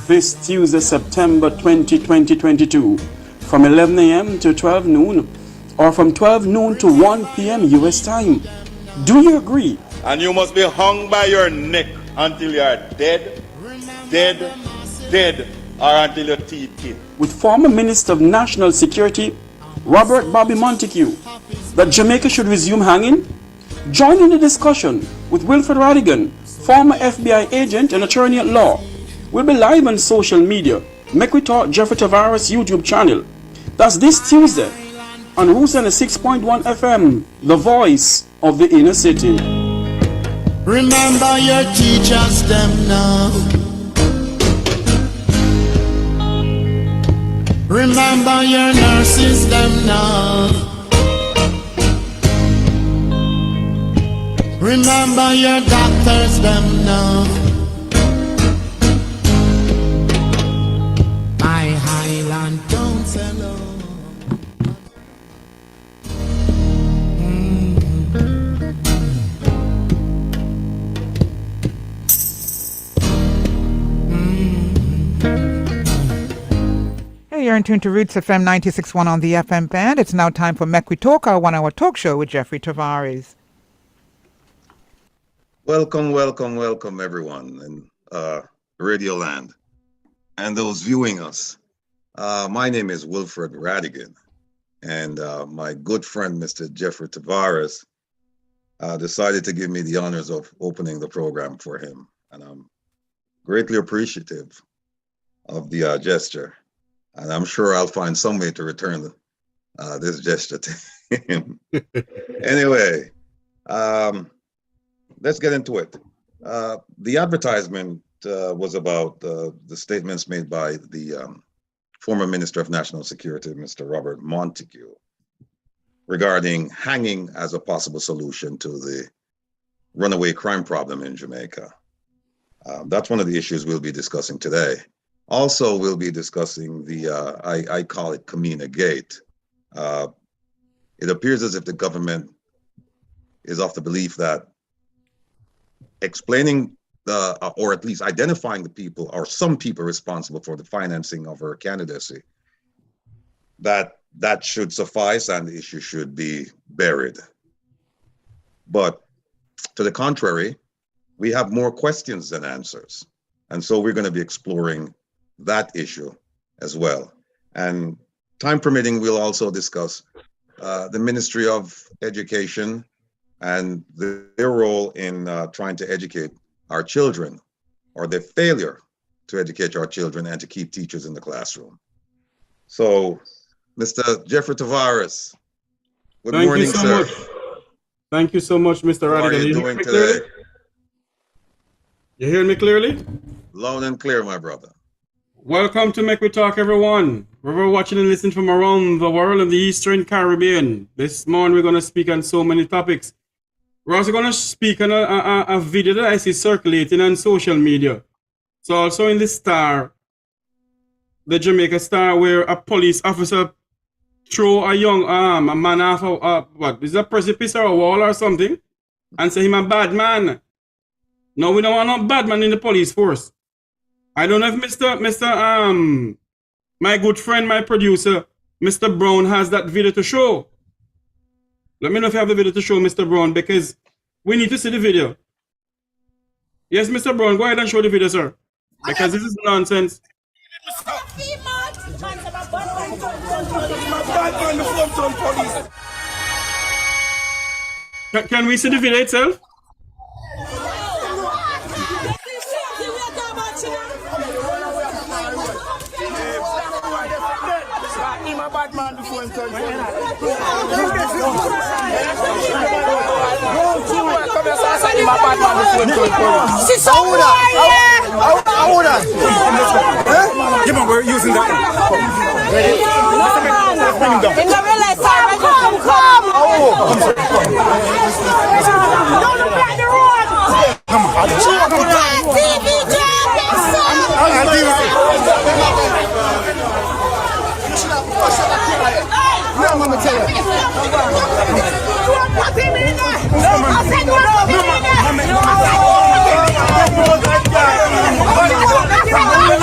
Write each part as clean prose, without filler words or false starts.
This Tuesday, September 20, 2022, from 11 a.m. to 12 noon, or from 12 noon to 1 p.m. U.S. time. Do you agree? And you must be hung by your neck until you are dead, or until your teeth kill. With former Minister of National Security, Robert Bobby Montague, that Jamaica should resume hanging? Join in the discussion with Wilfred Rattigan, former FBI agent and attorney at law. We'll be live on social media. Make We Talk Jeffrey Tavares YouTube channel. That's this Tuesday on Roots 6.1 FM, the voice of the inner city. Remember your teachers them now. Remember your nurses them now. Remember your doctors them now. My Highland don't hello. Hey, you're in tune to Roots FM 96.1 on the FM band. It's now time for Make We Talk, our 1 hour talk show with Jeffrey Tavares. Welcome, everyone in Radio Land and those viewing us. My name is Wilfred Rattigan, and my good friend, Mr. Jeffrey Tavares, decided to give me the honors of opening the program for him. And I'm greatly appreciative of the gesture. And I'm sure I'll find some way to return this gesture to him. Anyway, let's get into it. The advertisement was about the statements made by the former Minister of National Security, Mr. Robert Montague, regarding hanging as a possible solution to the runaway crime problem in Jamaica. That's one of the issues we'll be discussing today. Also, we'll be discussing the, I call it Camina Gate. It appears as if the government is of the belief that explaining or at least identifying the people or some people responsible for the financing of her candidacy, that should suffice and the issue should be buried. But to the contrary, we have more questions than answers. And so we're going to be exploring that issue as well. And time permitting, we'll also discuss the Ministry of Education and their role in trying to educate our children, or their failure to educate our children and to keep teachers in the classroom. So, Mr. Jeffrey Tavares, good morning, sir. Thank you so much, Mr. Rattigan. How are you doing today? You hear me clearly? Loud and clear, my brother. Welcome to Make We Talk, everyone. We're watching and listening from around the world and the Eastern Caribbean. This morning, we're going to speak on so many topics. We're also going to speak on a video that I see circulating on social media. So also in the Star, the Jamaica Star, where a police officer throw a young a man off what is a precipice or a wall or something, and say him a bad man. No, we don't want no bad man in the police force. I don't know if Mr. My good friend, my producer, Mr. Brown, has that video to show. Let me know if you have the video to show, Mr. Brown, because we need to see the video. Yes, Mr. Brown, go ahead and show the video, sir. Because this is nonsense. Can we see the video itself? Yeah, we're using that. No,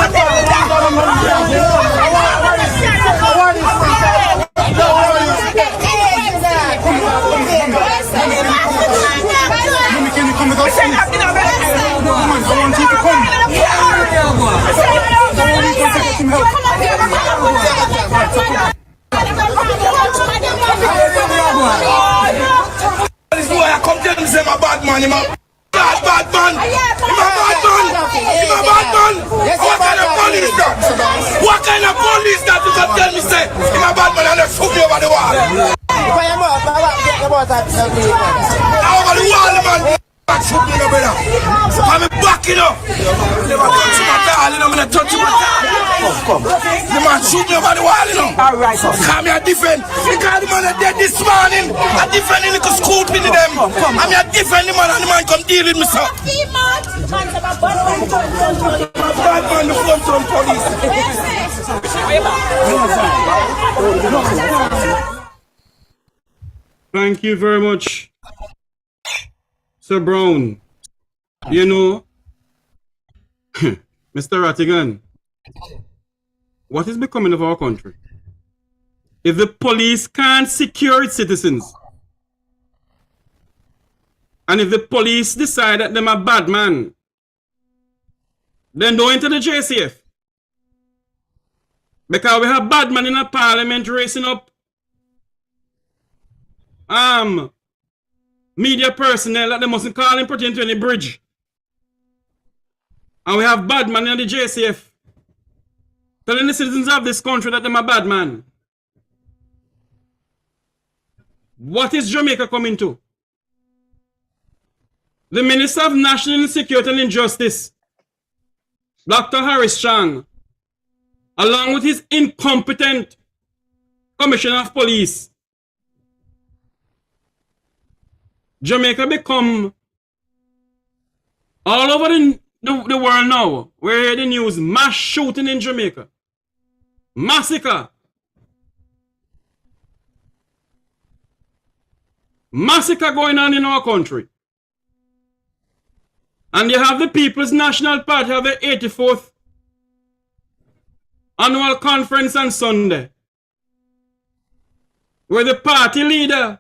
man, him a bad man. Him a bad man. Him a bad man. What kind of police that? What kind of police that you can tell me say him a bad man and they shoot me over the wall? Over the wall, man. Shoot me, no brother. I'm backing up. Never touch him at all, you know. I'm not touch him at all. Come. The man shoot me over the wall, you know. All right. Come here, defend. Because the man is dead this morning. I defend him, because scoot me to them. I'm here defend the man, and the man come deal with me, sir. Bad man, the front on police. Thank you very much, Sir Brown. You know, Mr. Rattigan, what is becoming of our country? If the police can't secure its citizens, and if the police decide that them a bad man, then don't enter the JCF. Because we have bad men in a parliament racing up media personnel that they mustn't call him pertaining to any bridge. And we have bad men in the JCF telling the citizens of this country that they're a bad man. What is Jamaica coming to? The Minister of National Security and Injustice, Dr. Harris Chang, along with his incompetent Commissioner of Police, Jamaica become all over the world now. We hear the news, mass shooting in Jamaica. Massacre. Massacre going on in our country. And you have the People's National Party have the 84th annual conference on Sunday, where the party leader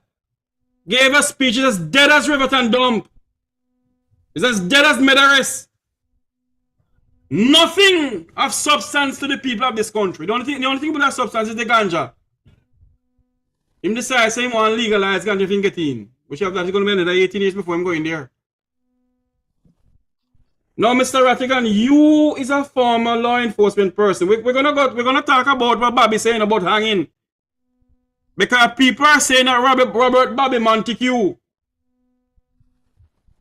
gave a speech as dead as Riverton Dump. It's as dead as Medaris. Nothing of substance to the people of this country. The only thing about that substance is the ganja. Him decide say he want to legalize ganja if he get in. Which have that is going to be another 18 years before him going there. Now, Mr. Rattigan, you is a former law enforcement person. We're gonna talk about what Bobby saying about hanging. Because people are saying that Robert Bobby Montague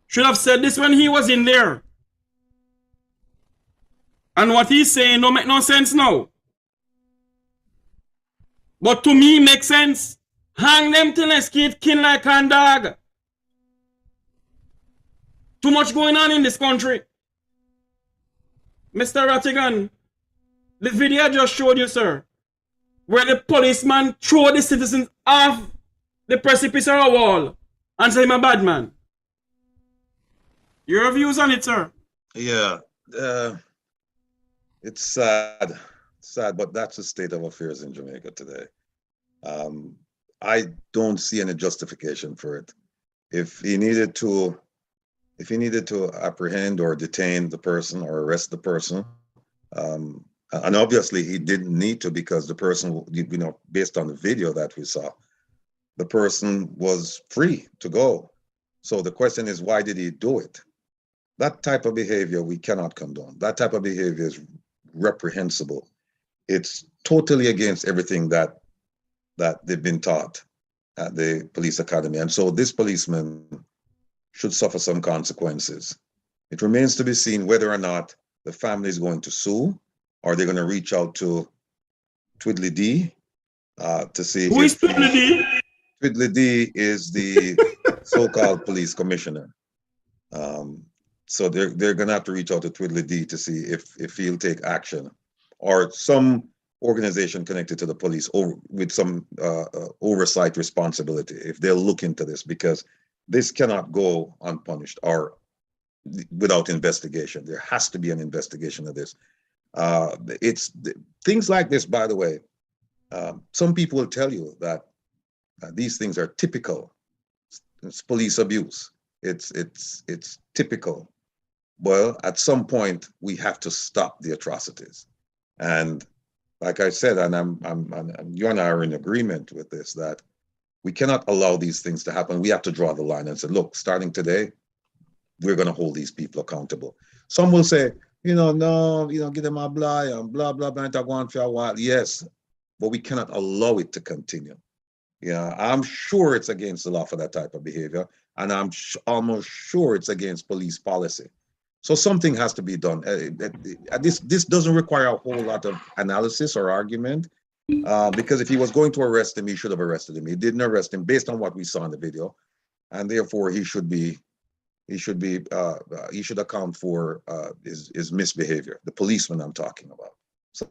should have said this when he was in there. And what he's saying don't make no sense now. But to me, makes sense. Hang them till they skate kin like a dog. Too much going on in this country. Mr. Rattigan, the video I just showed you, sir, where the policeman threw the citizens off the precipice or a wall and say him a bad man. Your views on it, sir? Yeah, it's sad, but that's the state of affairs in Jamaica today. I don't see any justification for it. If he needed to apprehend or detain the person or arrest the person, and obviously he didn't need to, because the person, based on the video that we saw, the person was free to go. So the question is, why did he do it? That type of behavior we cannot condone. That type of behavior is reprehensible. It's totally against everything that they've been taught at the police academy. And so this policeman should suffer some consequences. It remains to be seen whether or not the family is going to sue, or they're going to reach out to Twiddly D to see. Who is Twiddly D? Twiddly D is the so-called police commissioner. So they're going to have to reach out to Twiddly D to see if he'll take action, or some organization connected to the police with some oversight responsibility, if they'll look into this, because this cannot go unpunished or without investigation. There has to be an investigation of this. It's things like this, by the way. Some people will tell you that these things are typical. It's police abuse. It's typical. Well, at some point we have to stop the atrocities. And like I said, and you and I are in agreement with this, that we cannot allow these things to happen. We have to draw the line and say, look, starting today, we're going to hold these people accountable. Some will say, no, give them a blah and blah, blah, blah, and go on for a while. Yes, but we cannot allow it to continue. Yeah, I'm sure it's against the law for that type of behavior, and I'm almost sure it's against police policy. So something has to be done. This doesn't require a whole lot of analysis or argument, because if he was going to arrest him, he should have arrested him. He didn't arrest him based on what we saw in the video, and therefore he should account for his misbehavior. The policeman I'm talking about. So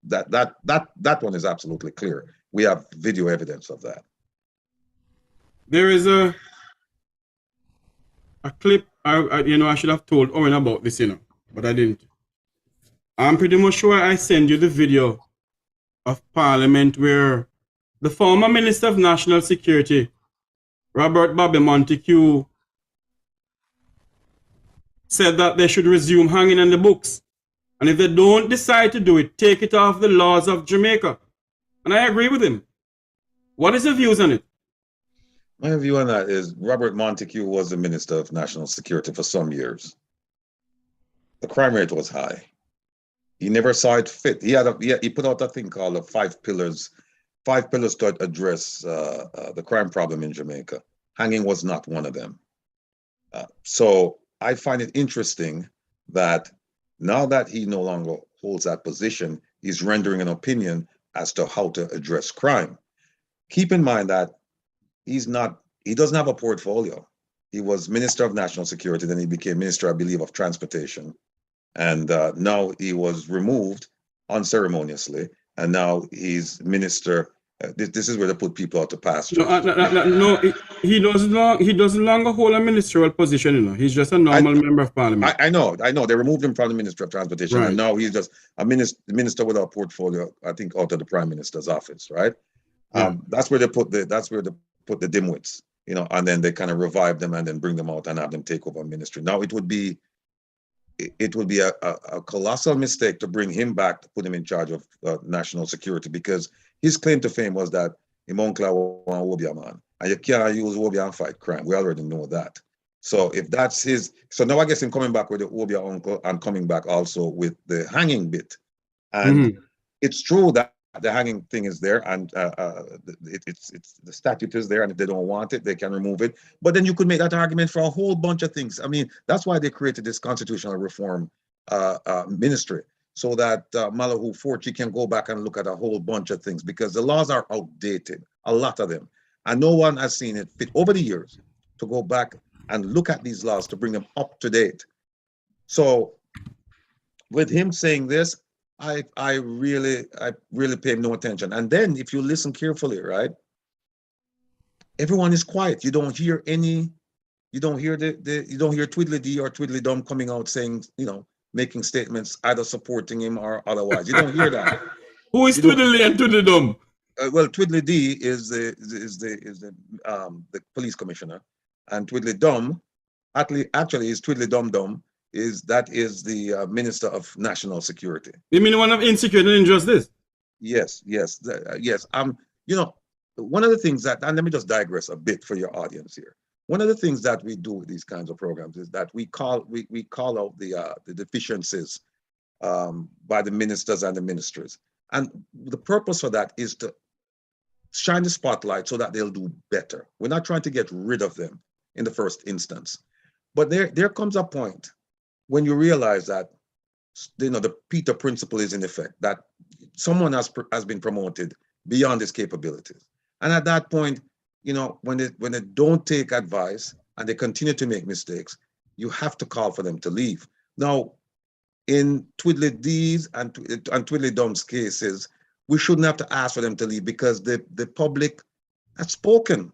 that one is absolutely clear. We have video evidence of that. There is a clip. I should have told Owen about this, but I didn't. I'm pretty much sure I send you the video of Parliament where the former Minister of National Security, Robert Bobby Montague, said that they should resume hanging on the books. And if they don't decide to do it, take it off the laws of Jamaica. And I agree with him. What is your views on it? My view on that is Robert Montague was the Minister of National Security for some years. The crime rate was high. He never saw it fit. He put out a thing called the 5 pillars to address the crime problem in Jamaica. Hanging was not one of them. So I find it interesting that now that he no longer holds that position, he's rendering an opinion as to how to address crime. Keep in mind that he doesn't have a portfolio. He was Minister of National Security, then he became Minister, I believe, of Transportation. And now he was removed unceremoniously, and now he's Minister. This is where they put people out to pasture. No, he doesn't longer hold a ministerial position. He's just a normal member of Parliament. I know. They removed him from the Minister of Transportation, right. And now he's just a minister without a portfolio. I think out of the Prime Minister's office, right? Yeah. That's where they put the dimwits, and then they kind of revive them and then bring them out and have them take over ministry. Now it would be a colossal mistake to bring him back, to put him in charge of national security, because his claim to fame was that Imonkla was a man, and you can't use Wobia and fight crime. We already know that. So if that's so now I guess him coming back with the Wobia uncle and coming back also with the hanging bit. And it's true that the hanging thing is there, and it's the statute is there, and if they don't want it, they can remove it. But then you could make that argument for a whole bunch of things. I mean, that's why they created this constitutional reform ministry, so that Malahu Forchi can go back and look at a whole bunch of things, because the laws are outdated, a lot of them, and no one has seen it fit over the years to go back and look at these laws to bring them up to date. So with him saying this, I really pay no attention. And then if you listen carefully, right, everyone is quiet. You don't hear Tweedledee or Tweedledum coming out saying, making statements either supporting him or otherwise. You don't hear that. Who is Tweedledee and Tweedledum? Well, Tweedledee is the police commissioner, and Tweedledum actually is Tweedledum. Is the Minister of National Security. You mean the one of insecurity and injustice? Yes. One of the things that, and let me just digress a bit for your audience here. One of the things that we do with these kinds of programs is that we call out the deficiencies by the ministers and the ministries. And the purpose for that is to shine the spotlight so that they'll do better. We're not trying to get rid of them in the first instance. But there comes a point when you realize that, the Peter principle is in effect, that someone has been promoted beyond his capabilities. And at that point, when they don't take advice and they continue to make mistakes, you have to call for them to leave. Now, in Tweedledee's and Tweedledum's cases, we shouldn't have to ask for them to leave, because the public has spoken.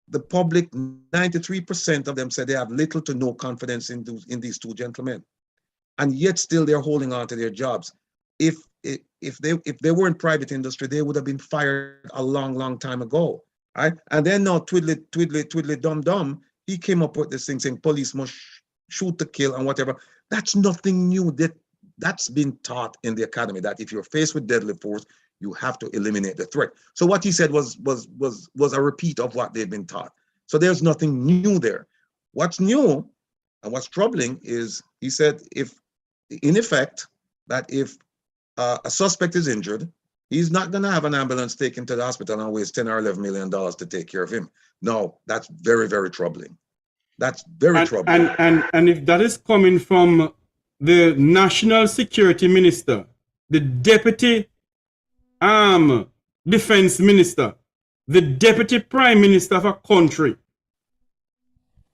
The public, 93% of them said they have little to no confidence in these two gentlemen, and yet still they're holding on to their jobs. If they were in private industry, they would have been fired a long time ago, right? And then now Tweedledum, he came up with this thing saying police must shoot to kill and whatever. That's nothing new. That's been taught in the academy, that if you're faced with deadly force, you have to eliminate the threat. So what he said was a repeat of what they've been taught. So there's nothing new there. What's new And what's troubling is he said, if in effect, that if a suspect is injured, he's not going to have an ambulance taken to the hospital and waste $10 or $11 million to take care of him. No, that's very, very troubling. That's very troubling. And if that is coming from the National Security Minister, the Deputy Defense Minister, the Deputy Prime Minister of a country,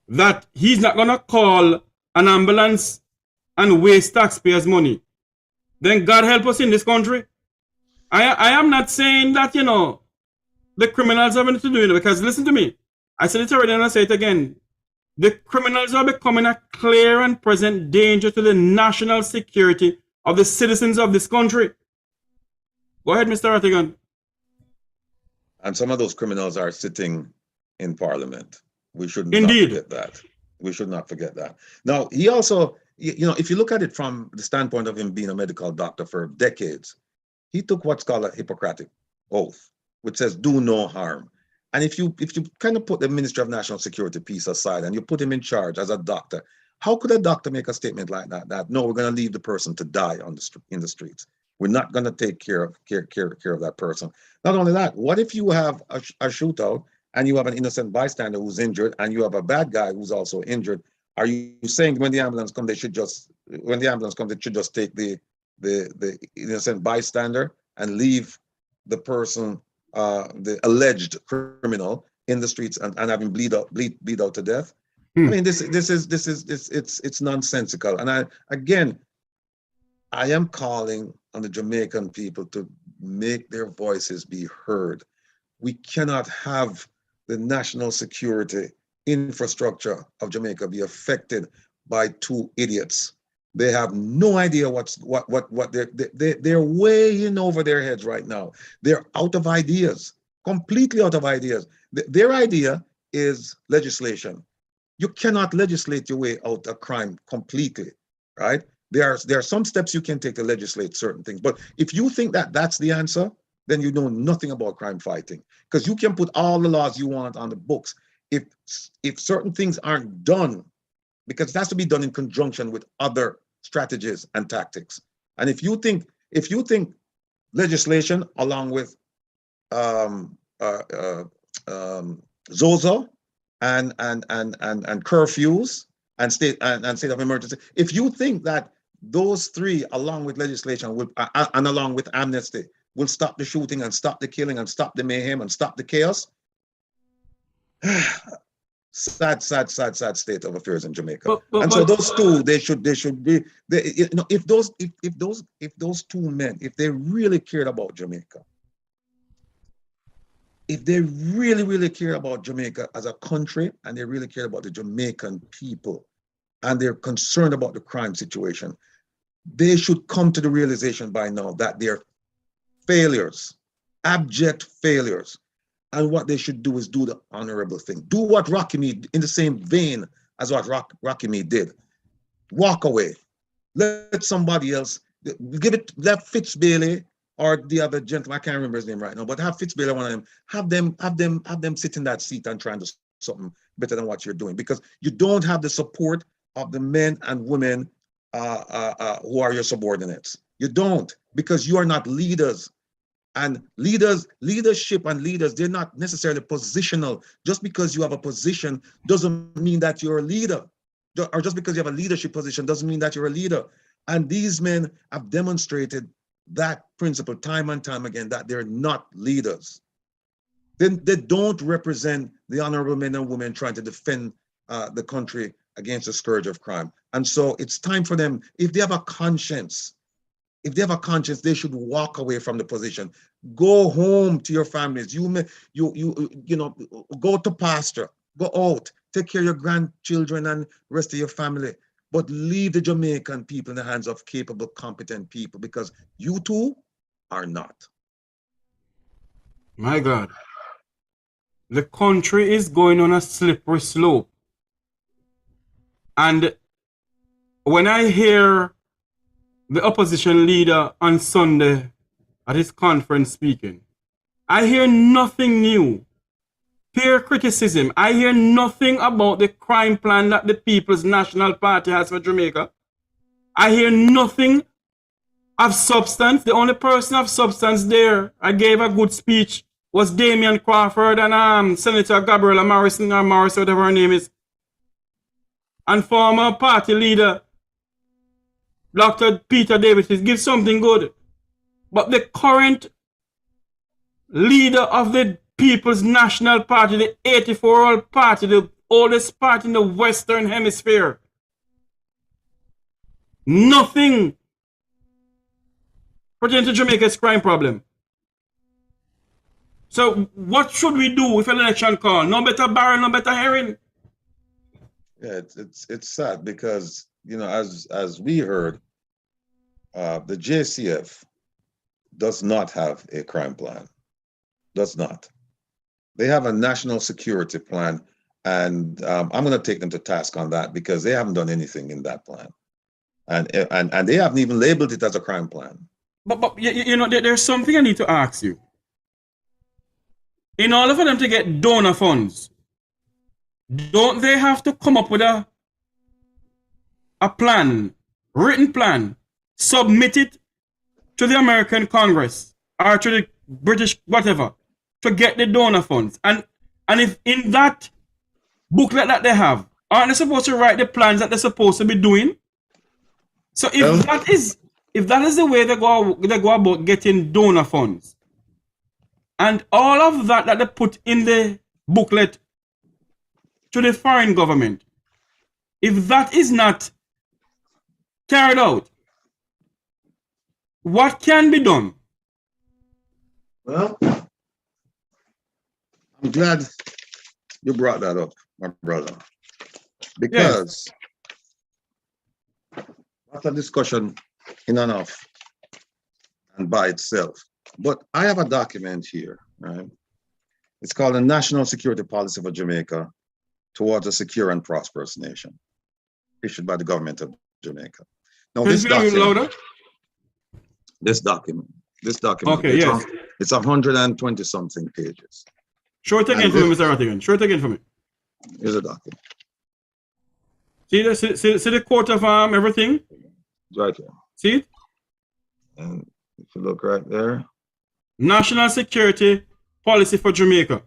that he's not going to call an ambulance and waste taxpayers' money, then God help us in this country. I am not saying that, you know, the criminals have anything to do with it, because listen to me. I said it already and I say it again. The criminals are becoming a clear and present danger to the national security of the citizens of this country. Go ahead, Mr. Rattigan. And some of those criminals are sitting in Parliament. We should not forget that. We should not forget that. Now, he also, you know, if you look at it from the standpoint of him being a medical doctor for decades, he took what's called a Hippocratic oath, which says do no harm. And if you kind of put the Ministry of National Security piece aside and you put him in charge as a doctor, how could a doctor make a statement like that? That no, we're going to leave the person to die in the streets. We're not going to take care of that person. Not only that, what if you have a shootout and you have an innocent bystander who's injured and you have a bad guy who's also injured? Are you saying when the ambulance comes, they should just take the innocent bystander and leave the person, the alleged criminal, in the streets and have him bleed out to death? I mean, it's nonsensical. And I am calling on the Jamaican people to make their voices be heard. We cannot have the national security infrastructure of Jamaica be affected by two idiots. They have no idea what they're way in over their heads right now. They're out of ideas, completely out of ideas. Their idea is legislation. You cannot legislate your way out of crime completely, right? There are some steps you can take to legislate certain things, but if you think that that's the answer, then you know nothing about crime fighting, because you can put all the laws you want on the books. If certain things aren't done, because it has to be done in conjunction with other strategies and tactics. And if you think legislation along with ZOZA and curfews and state of emergency, if you think that those three, along with legislation and along with amnesty, will stop the shooting and stop the killing and stop the mayhem and stop the chaos, sad state of affairs in Jamaica. So those two, they should be, you know, if those two men, if they really cared about Jamaica, if they really care about Jamaica as a country, and they really care about the Jamaican people, and they're concerned about the crime situation, they should come to the realization by now that they're failures, abject failures. And what they should do is do the honorable thing. Do what Rattigan, in the same vein as what Rattigan did. Walk away. Let somebody else, let Fitzbailey or the other gentleman, I can't remember his name right now, but have Fitzbailey, one of them, have them sit in that seat and try and do something better than what you're doing, because you don't have the support of the men and women who are your subordinates. You don't, because you are not leaders. And leadership and leaders, they're not necessarily positional. Just because you have a position doesn't mean that you're a leader. Or just because you have a leadership position doesn't mean that you're a leader. And these men have demonstrated that principle time and time again, that they're not leaders. They don't represent the honorable men and women trying to defend the country against the scourge of crime. And so it's time for them, if they have a conscience, they should walk away from the position. Go home to your families. You know, go to pasture, go out, take care of your grandchildren and rest of your family. But leave the Jamaican people in the hands of capable, competent people, because you two are not. My God. The country is going on a slippery slope. And when I hear the opposition leader on Sunday at his conference speaking, I hear nothing new. fair criticism. I hear nothing about the crime plan that the People's National Party has for Jamaica. I hear nothing of substance. The only person of substance there, I gave a good speech, was Damian Crawford and Senator Gabriella Morrison, or Morris, whatever her name is, and former party leader Dr. Peter Davis. Give something good. But the current leader of the People's National Party, the 84-year-old party, the oldest party in the Western Hemisphere, nothing pertaining to Jamaica's crime problem. So what should we do with an election call? No better barrel, no better herring. Yeah, it's sad because, you know, as we heard, the JCF does not have a crime plan. Does not. They have a national security plan, and I'm going to take them to task on that because they haven't done anything in that plan, and they haven't even labeled it as a crime plan. But you know, there's something I need to ask you. In order for them to get donor funds, don't they have to come up with a plan, written plan, submit it to the American Congress or to the British whatever to get the donor funds? And if in that booklet that they have, aren't they supposed to write the plans that they're supposed to be doing? So if that is the way they go about getting donor funds, and all of that they put in the booklet to the foreign government, if that is not carried out, what can be done? Well, I'm glad you brought that up, my brother, because that's a discussion in and of and by itself. But I have a document here, right? It's called the National Security Policy for Jamaica Towards a Secure and Prosperous Nation, issued by the government of Jamaica. Now, this document, okay, yes. It's 120 something pages. Show it again for me, Mr. Rattigan. Show it again for me. Here's a document. See the coat of everything? It's right here. See it? And if you look right there. National Security Policy for Jamaica.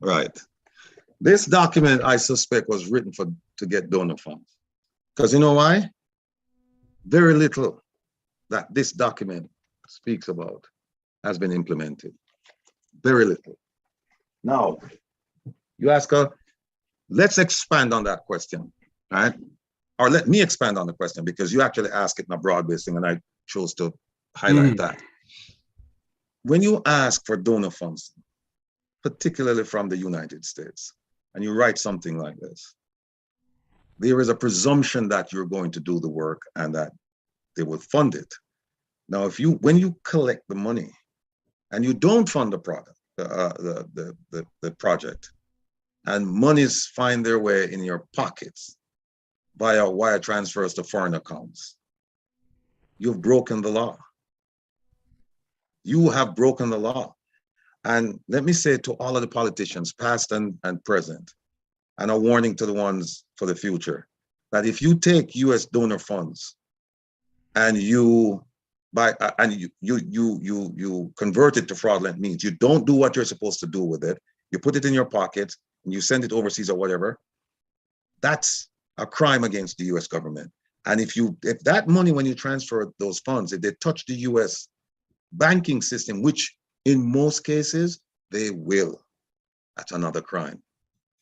Right. This document, I suspect, was written to get donor funds. Because you know why? Very little that this document speaks about has been implemented. Very little. Now, you ask her, let's expand on that question, right? Or let me expand on the question because you actually asked it in a broad-based thing and I chose to highlight that. When you ask for donor funds, particularly from the United States, and you write something like this, there is a presumption that you're going to do the work and that they will fund it. Now, when you collect the money and you don't fund the product, the project, and monies find their way in your pockets via wire transfers to foreign accounts, you've broken the law. You have broken the law. And let me say to all of the politicians, past and present, and a warning to the ones for the future, that if you take US donor funds and you convert it to fraudulent means, you don't do what you're supposed to do with it, you put it in your pocket and you send it overseas or whatever, that's a crime against the US government. And if that money, when you transfer those funds, if they touch the US banking system, which in most cases they will, that's another crime.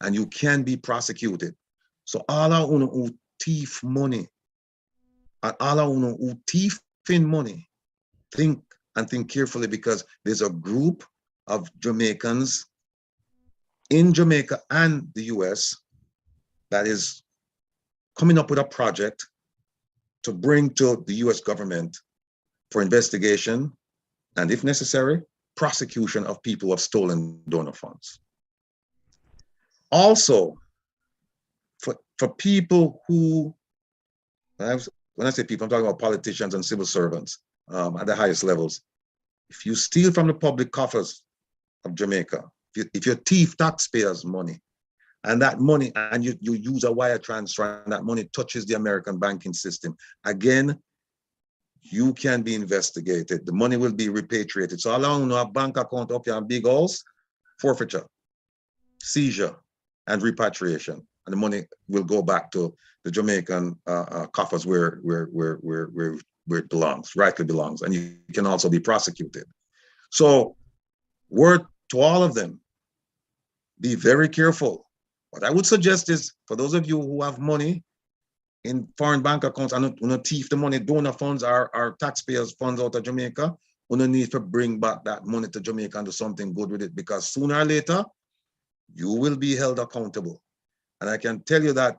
And you can be prosecuted. So all our who thief money, and all our who thief in money, think carefully, because there's a group of Jamaicans in Jamaica and the US that is coming up with a project to bring to the US government for investigation and, if necessary, prosecution of people who have stolen donor funds. Also, for people who, when I say people, I'm talking about politicians and civil servants at the highest levels. If you steal from the public coffers of Jamaica If you thief taxpayers' money, and that money, and you use a wire transfer, and that money touches the American banking system, again, you can be investigated. The money will be repatriated. So along a bank account up here in big house, forfeiture, seizure, and repatriation. And the money will go back to the Jamaican coffers where it belongs, rightly belongs. And you can also be prosecuted. So word to all of them, be very careful. What I would suggest is, for those of you who have money in foreign bank accounts and not thief the money, donor funds or taxpayers' funds out of Jamaica, we don't need to bring back that money to Jamaica and do something good with it, because sooner or later, you will be held accountable. And I can tell you that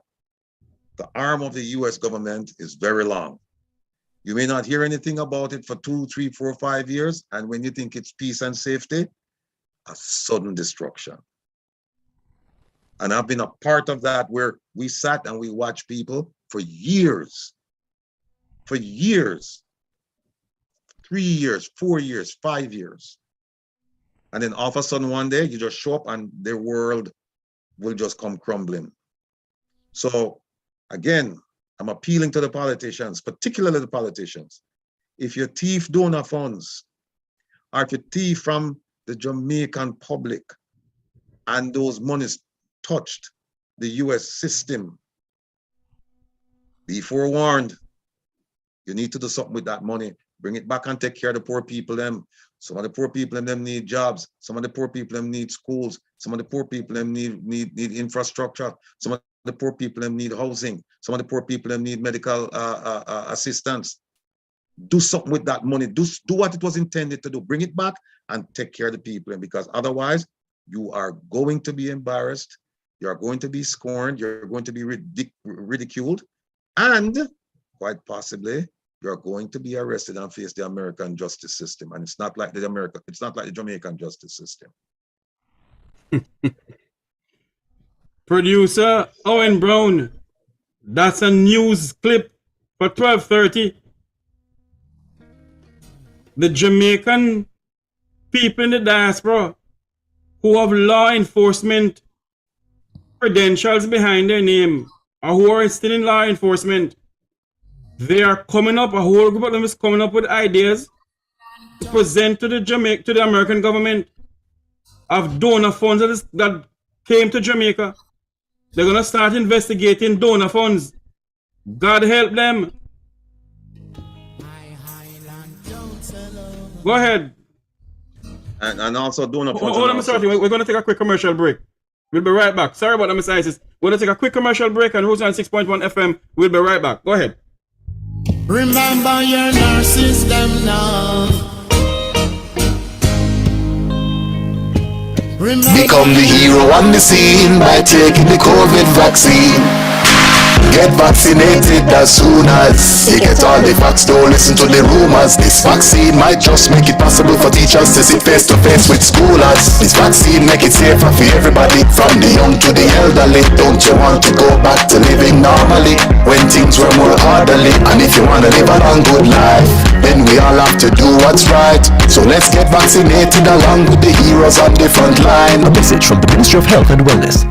the arm of the US government is very long. You may not hear anything about it for 2, 3, 4, 5 years. And when you think it's peace and safety, a sudden destruction. And I've been a part of that, where we sat and we watched people for years, 3 years, 4 years, 5 years. And then all of a sudden one day you just show up and their world will just come crumbling. So again, I'm appealing to the politicians, particularly the politicians. If you thief donor funds, or if you thief from the Jamaican public, and those monies touched the US system, be forewarned. You need to do something with that money. Bring it back and take care of the poor people them. Some of the poor people them need jobs. Some of the poor people them need schools. Some of the poor people them need infrastructure. Some of the poor people them need housing. Some of the poor people them need medical assistance. Do something with that money. Do what it was intended to do. Bring it back and take care of the people, because otherwise you are going to be embarrassed. You are going to be scorned. You're going to be ridiculed, and quite possibly you're going to be arrested and face the American justice system. And it's not like the Jamaican justice system. Producer Owen Brown, that's a news clip for 12:30. The Jamaican people in the diaspora who have law enforcement credentials behind their name, or who are still in law enforcement, they are coming up, a whole group of them is coming up with ideas to present to the American government of donor funds that came to Jamaica. They're going to start investigating donor funds. God help them. Go ahead. And also donor funds. Hold on, sorry. We're going to take a quick commercial break. We'll be right back. Sorry about the mistakes. We're going to take a quick commercial break on Roots 96.1 FM. We'll be right back. Go ahead. Remember your nurses, them now. Become the hero on the scene by taking the COVID vaccine. Get vaccinated as soon as you get all the facts. Don't listen to the rumors. This vaccine might just make it possible for teachers to sit face to face with schoolers. This vaccine make it safer for everybody, from the young to the elderly. Don't you want to go back to living normally when things were more orderly? And if you want to live a long good life, then we all have to do what's right. So let's get vaccinated along with the heroes on the front line. A message from the Ministry of Health and Wellness.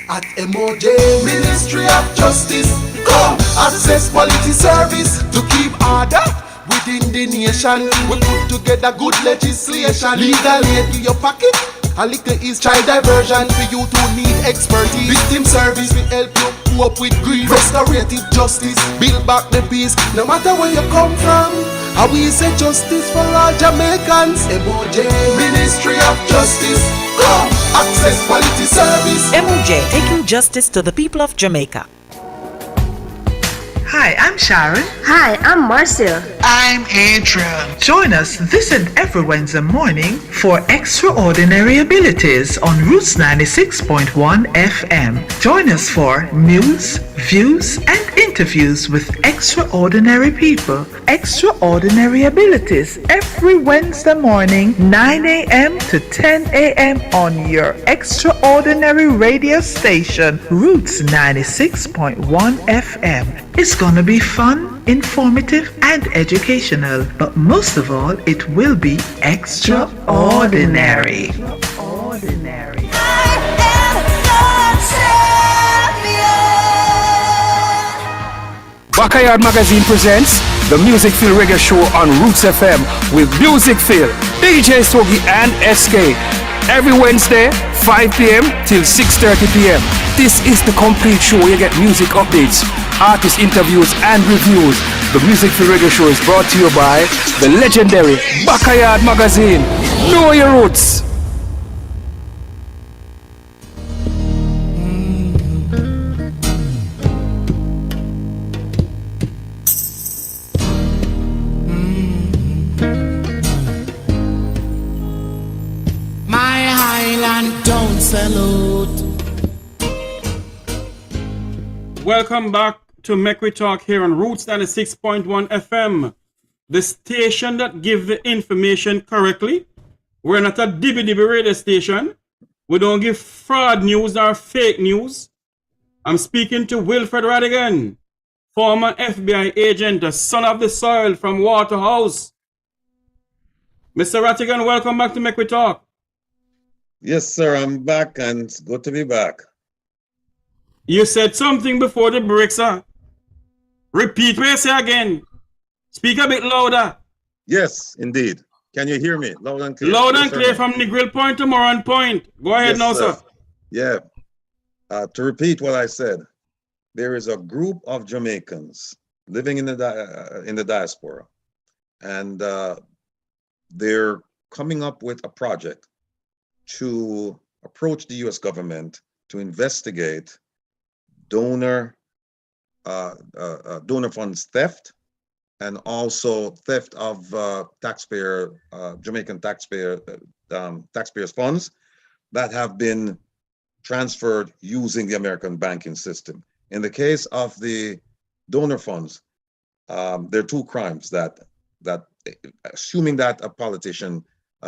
At MOJ, Ministry of Justice, come access quality service to keep order within the nation. We put together good legislation, legal aid to your pocket. A little is child diversion for you to need expertise. Victim service will help you cope with grief. Restorative justice, build back the peace. No matter where you come from, how we say justice for all Jamaicans. MOJ, Ministry of Justice, come access quality service. MOJ, taking justice to the people of Jamaica. Hi, I'm Sharon. Hi, I'm Marcia. I'm Adrian. Join us this and every Wednesday morning for Extraordinary Abilities on Roots 96.1 FM. Join us for news, views, and interviews with extraordinary people. Extraordinary Abilities every Wednesday morning, 9 a.m. to 10 a.m. on your extraordinary radio station, Roots 96.1 FM. It's gonna be fun, informative, and educational, but most of all, it will be extraordinary. Extraordinary. Backyard Magazine presents the Music Feel Reggae Show on Roots FM with Music Feel, DJ Sogi and SK. Every Wednesday, 5 p.m. till 6:30 p.m. This is the complete show where you get music updates, artist interviews and reviews. The Music Feel Reggae Show is brought to you by the legendary Backyard Magazine. Know your roots. Welcome back to Make We Talk here on Roots 96.1 FM, the station that gives the information correctly. We're not a dibby radio station. We don't give fraud news or fake news. I'm speaking to Wilfred Rattigan, former FBI agent, the son of the soil from Waterhouse. Mr. Rattigan, welcome back to Make We Talk. Yes, sir, I'm back and it's good to be back. You said something before the break, sir. Repeat what you say again. Speak a bit louder. Yes, indeed. Can you hear me? Loud and clear. Loud and clear from Negril Point to Moran Point. Go ahead now, sir. Yeah. To repeat what I said, there is a group of Jamaicans living in the diaspora, and they're coming up with a project to approach the U.S. government to investigate donor funds theft and also theft of Jamaican taxpayers' funds that have been transferred using the American banking system. In the case of the donor funds, there are two crimes that assuming that a politician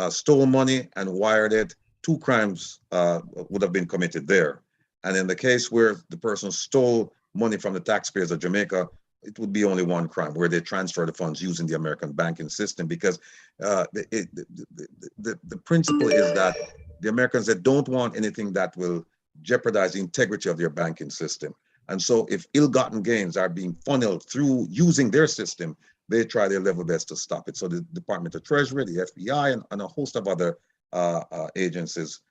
stole money and wired it, two crimes would have been committed there. And in the case where the person stole money from the taxpayers of Jamaica, it would be only one crime, where they transfer the funds using the American banking system, because the principle is that the Americans, they don't want anything that will jeopardize the integrity of their banking system. And so if ill-gotten gains are being funneled through using their system, they try their level best to stop it. So the Department of Treasury, the FBI, and a host of other agencies,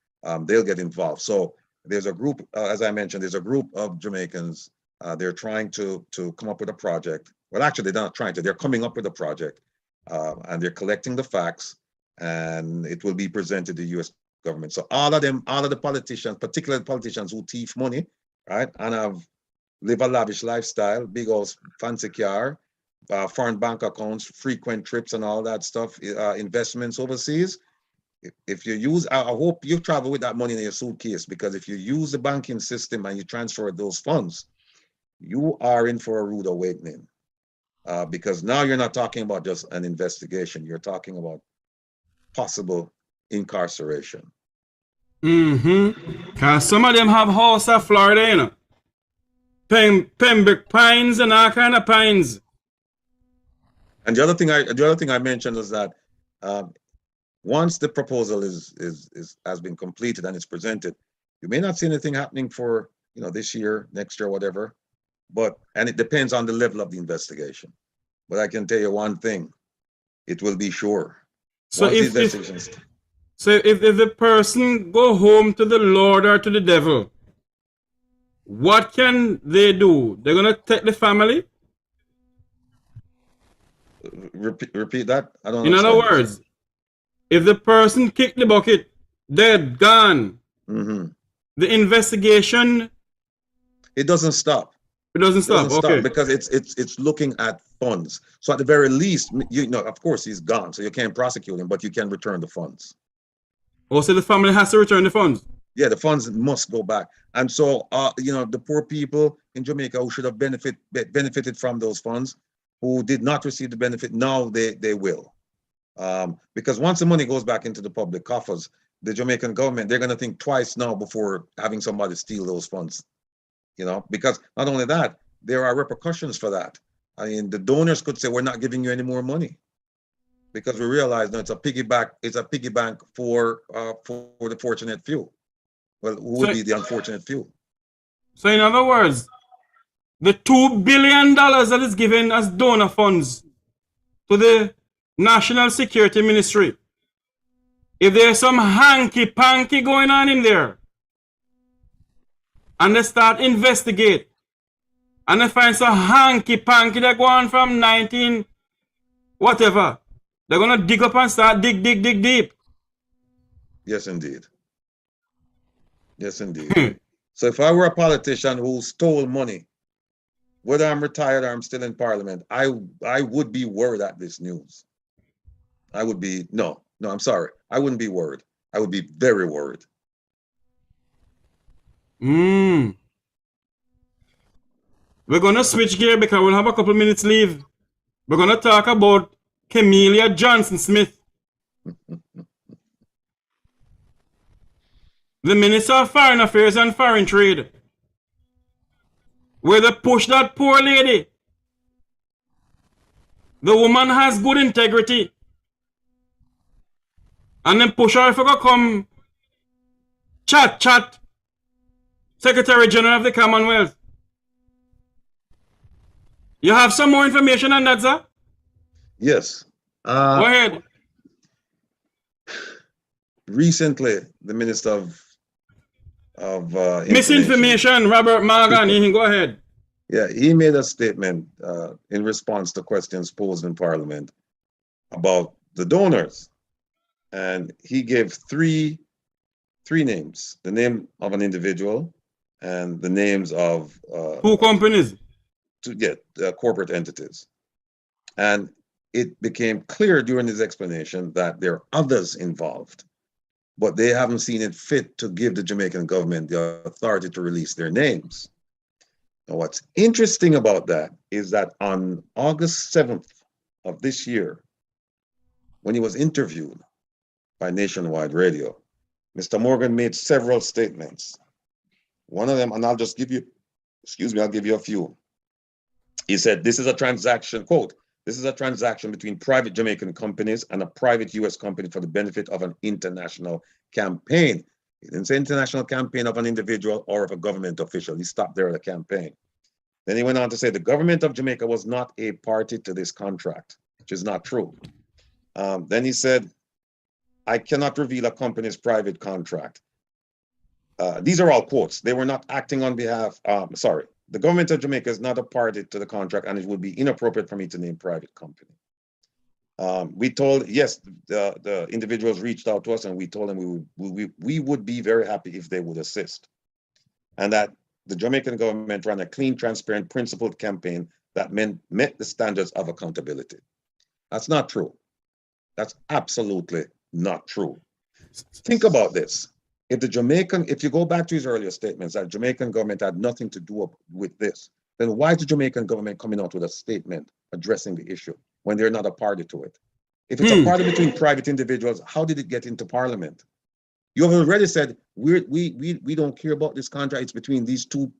they'll get involved. So there's a group, as I mentioned, there's a group of Jamaicans. They're trying to come up with a project. Well, actually, they're not trying to. They're coming up with a project, and they're collecting the facts, and it will be presented to the U.S. government. So all of the politicians, particularly politicians who thief money, right, and live a lavish lifestyle, big old fancy car, foreign bank accounts, frequent trips, and all that stuff, investments overseas. If you use, I hope you travel with that money in your suitcase, because if you use the banking system and you transfer those funds, you are in for a rude awakening, because now you're not talking about just an investigation. You're talking about possible incarceration. Because some of them have house in Florida, you know. Pembroke Pines and all kind of pines. And the other thing I mentioned is that once the proposal has been completed and it's presented, you may not see anything happening for this year, next year, whatever. And it depends on the level of the investigation. But I can tell you one thing: it will be sure. So if the person go home to the Lord or to the devil, what can they do? They're gonna take the family. Repeat that. I don't. In other words, if the person kicked the bucket, dead, gone, the investigation, it doesn't stop. It doesn't stop. Okay. Because it's looking at funds. So at the very least, of course he's gone, so you can't prosecute him, but you can return the funds. Oh, so the family has to return the funds? Yeah, the funds must go back. And so, the poor people in Jamaica who should have benefited from those funds, who did not receive the benefit, now they will. Because once the money goes back into the public coffers, the Jamaican government, they're going to think twice now before having somebody steal those funds. Because not only that, there are repercussions for that. I mean, the donors could say, we're not giving you any more money. because we realize that it's a piggy bank for the fortunate few. Well, who would be the unfortunate few? So in other words, the $2 billion that is given as donor funds to the National Security Ministry, if there's some hanky-panky going on in there, and they start investigate, and they find some hanky-panky that go on from 19 whatever, they're going to dig up and start dig deep. Yes, indeed. Yes, indeed. So if I were a politician who stole money, whether I'm retired or I'm still in parliament, I would be worried at this news. I would be, no, I'm sorry. I wouldn't be worried. I would be very worried. We're going to switch gear because we'll have a couple minutes leave. We're going to talk about Camellia Johnson Smith, the Minister of Foreign Affairs and Foreign Trade, where they push that poor lady. The woman has good integrity. And then push her if you go come chat, Secretary General of the Commonwealth. You have some more information on that, sir? Yes. Go ahead. Recently, the Minister of Misinformation, Robert Morgan, go ahead. Yeah, he made a statement in response to questions posed in Parliament about the donors. And he gave three names: the name of an individual and the names of two companies, corporate entities. And it became clear during his explanation that there are others involved, but they haven't seen it fit to give the Jamaican government the authority to release their names. Now, what's interesting about that is that on August 7th of this year, when he was interviewed by Nationwide Radio, Mr. Morgan made several statements. One of them, and I'll just give you, I'll give you a few. He said, this is a transaction, quote, this is a transaction between private Jamaican companies and a private US company for the benefit of an international campaign. He didn't say international campaign of an individual or of a government official. He stopped there at a campaign. Then he went on to say the government of Jamaica was not a party to this contract, which is not true. Then he said, I cannot reveal a company's private contract. These are all quotes. They were not acting on behalf, the government of Jamaica is not a party to the contract, and it would be inappropriate for me to name private company. We told, yes, the individuals reached out to us, and we told them we would be very happy if they would assist. And that the Jamaican government ran a clean, transparent, principled campaign that met the standards of accountability. That's not true. That's absolutely not true. Think about this. If you go back to his earlier statements that Jamaican government had nothing to do with this, then why is the Jamaican government coming out with a statement addressing the issue when they're not a party to it? If it's a party between private individuals, how did it get into Parliament? You have already said we don't care about this contract. It's between these two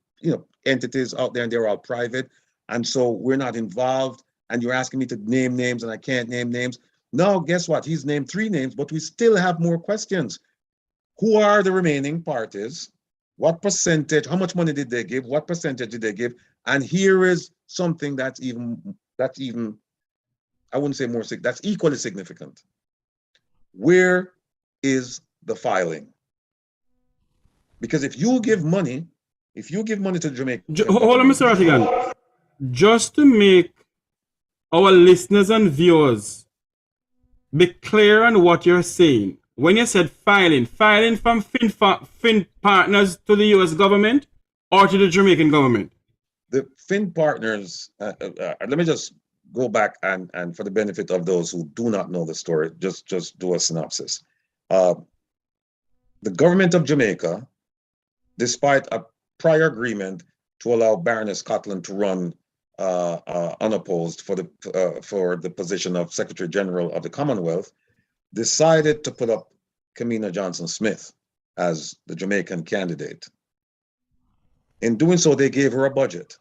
entities out there, and they're all private, and so we're not involved. And you're asking me to name names, and I can't name names. Now, guess what? He's named 3 names, but we still have more questions. Who are the remaining parties? What percentage? How much money did they give? What percentage did they give? And here is something that's even I wouldn't say more, that's equally significant. Where is the filing? Because if you give money to Jamaica, hold on, Mr. Rattigan. Just to make our listeners and viewers be clear on what you're saying. When you said filing from Fin partners to the US government or to the Jamaican government? The Fin partners, let me just go back and for the benefit of those who do not know the story, just do a synopsis. The government of Jamaica, despite a prior agreement to allow Baroness Cotland to run unopposed for the position of Secretary General of the Commonwealth, decided to put up Camellia Johnson Smith as the Jamaican candidate. In doing so, they gave her a budget.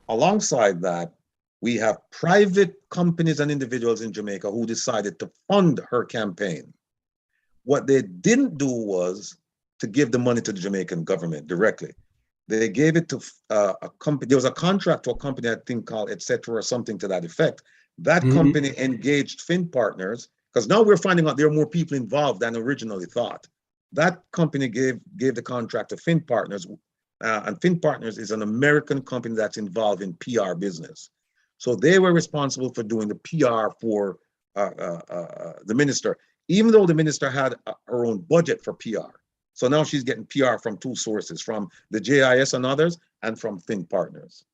Alongside that, We have private companies and individuals in Jamaica who decided to fund her campaign. What they didn't do was to give the money to the Jamaican government directly. They gave it to a company. There was a contract to a company, I think, called Etc. or something to that effect. That company engaged Fin Partners, because now we're finding out there are more people involved than originally thought. That company gave the contract to Fin Partners, and Fin Partners is an American company that's involved in PR business. So they were responsible for doing the PR for the minister, even though the minister had her own budget for PR. So now she's getting PR from two sources, from the JIS and others, and from Fin Partners.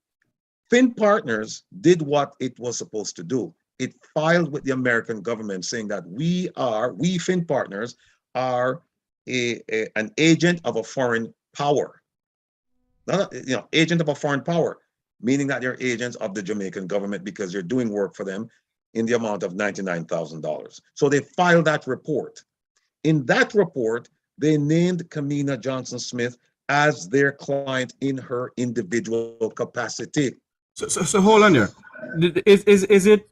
Fin Partners did what it was supposed to do. It filed with the American government saying that we Fin Partners are an agent of a foreign power. Not agent of a foreign power, meaning that they're agents of the Jamaican government because they're doing work for them in the amount of $99,000. So they filed that report. In that report, they named Kamina Johnson-Smith as their client in her individual capacity. So hold on there. Is it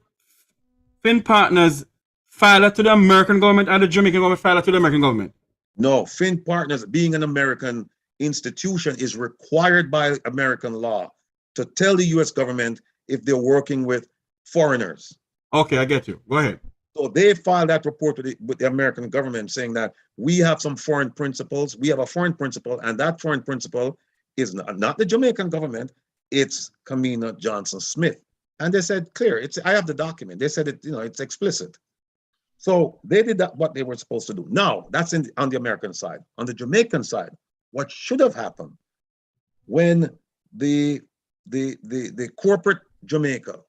Fin Partners filed it to the American government or the Jamaican government filed it to the American government? No, Fin Partners, being an American institution, is required by American law to tell the U.S. government if they're working with foreigners. Okay, I get you. Go ahead. So they filed that report with the American government saying that we have some foreign principles. We have a foreign principle, and that foreign principle is not the Jamaican government. It's Kamina Johnson-Smith. And they said, clear, I have the document. They said it's explicit. So they did that, what they were supposed to do. Now, that's on the American side. On the Jamaican side, what should have happened when the corporate Jamaica,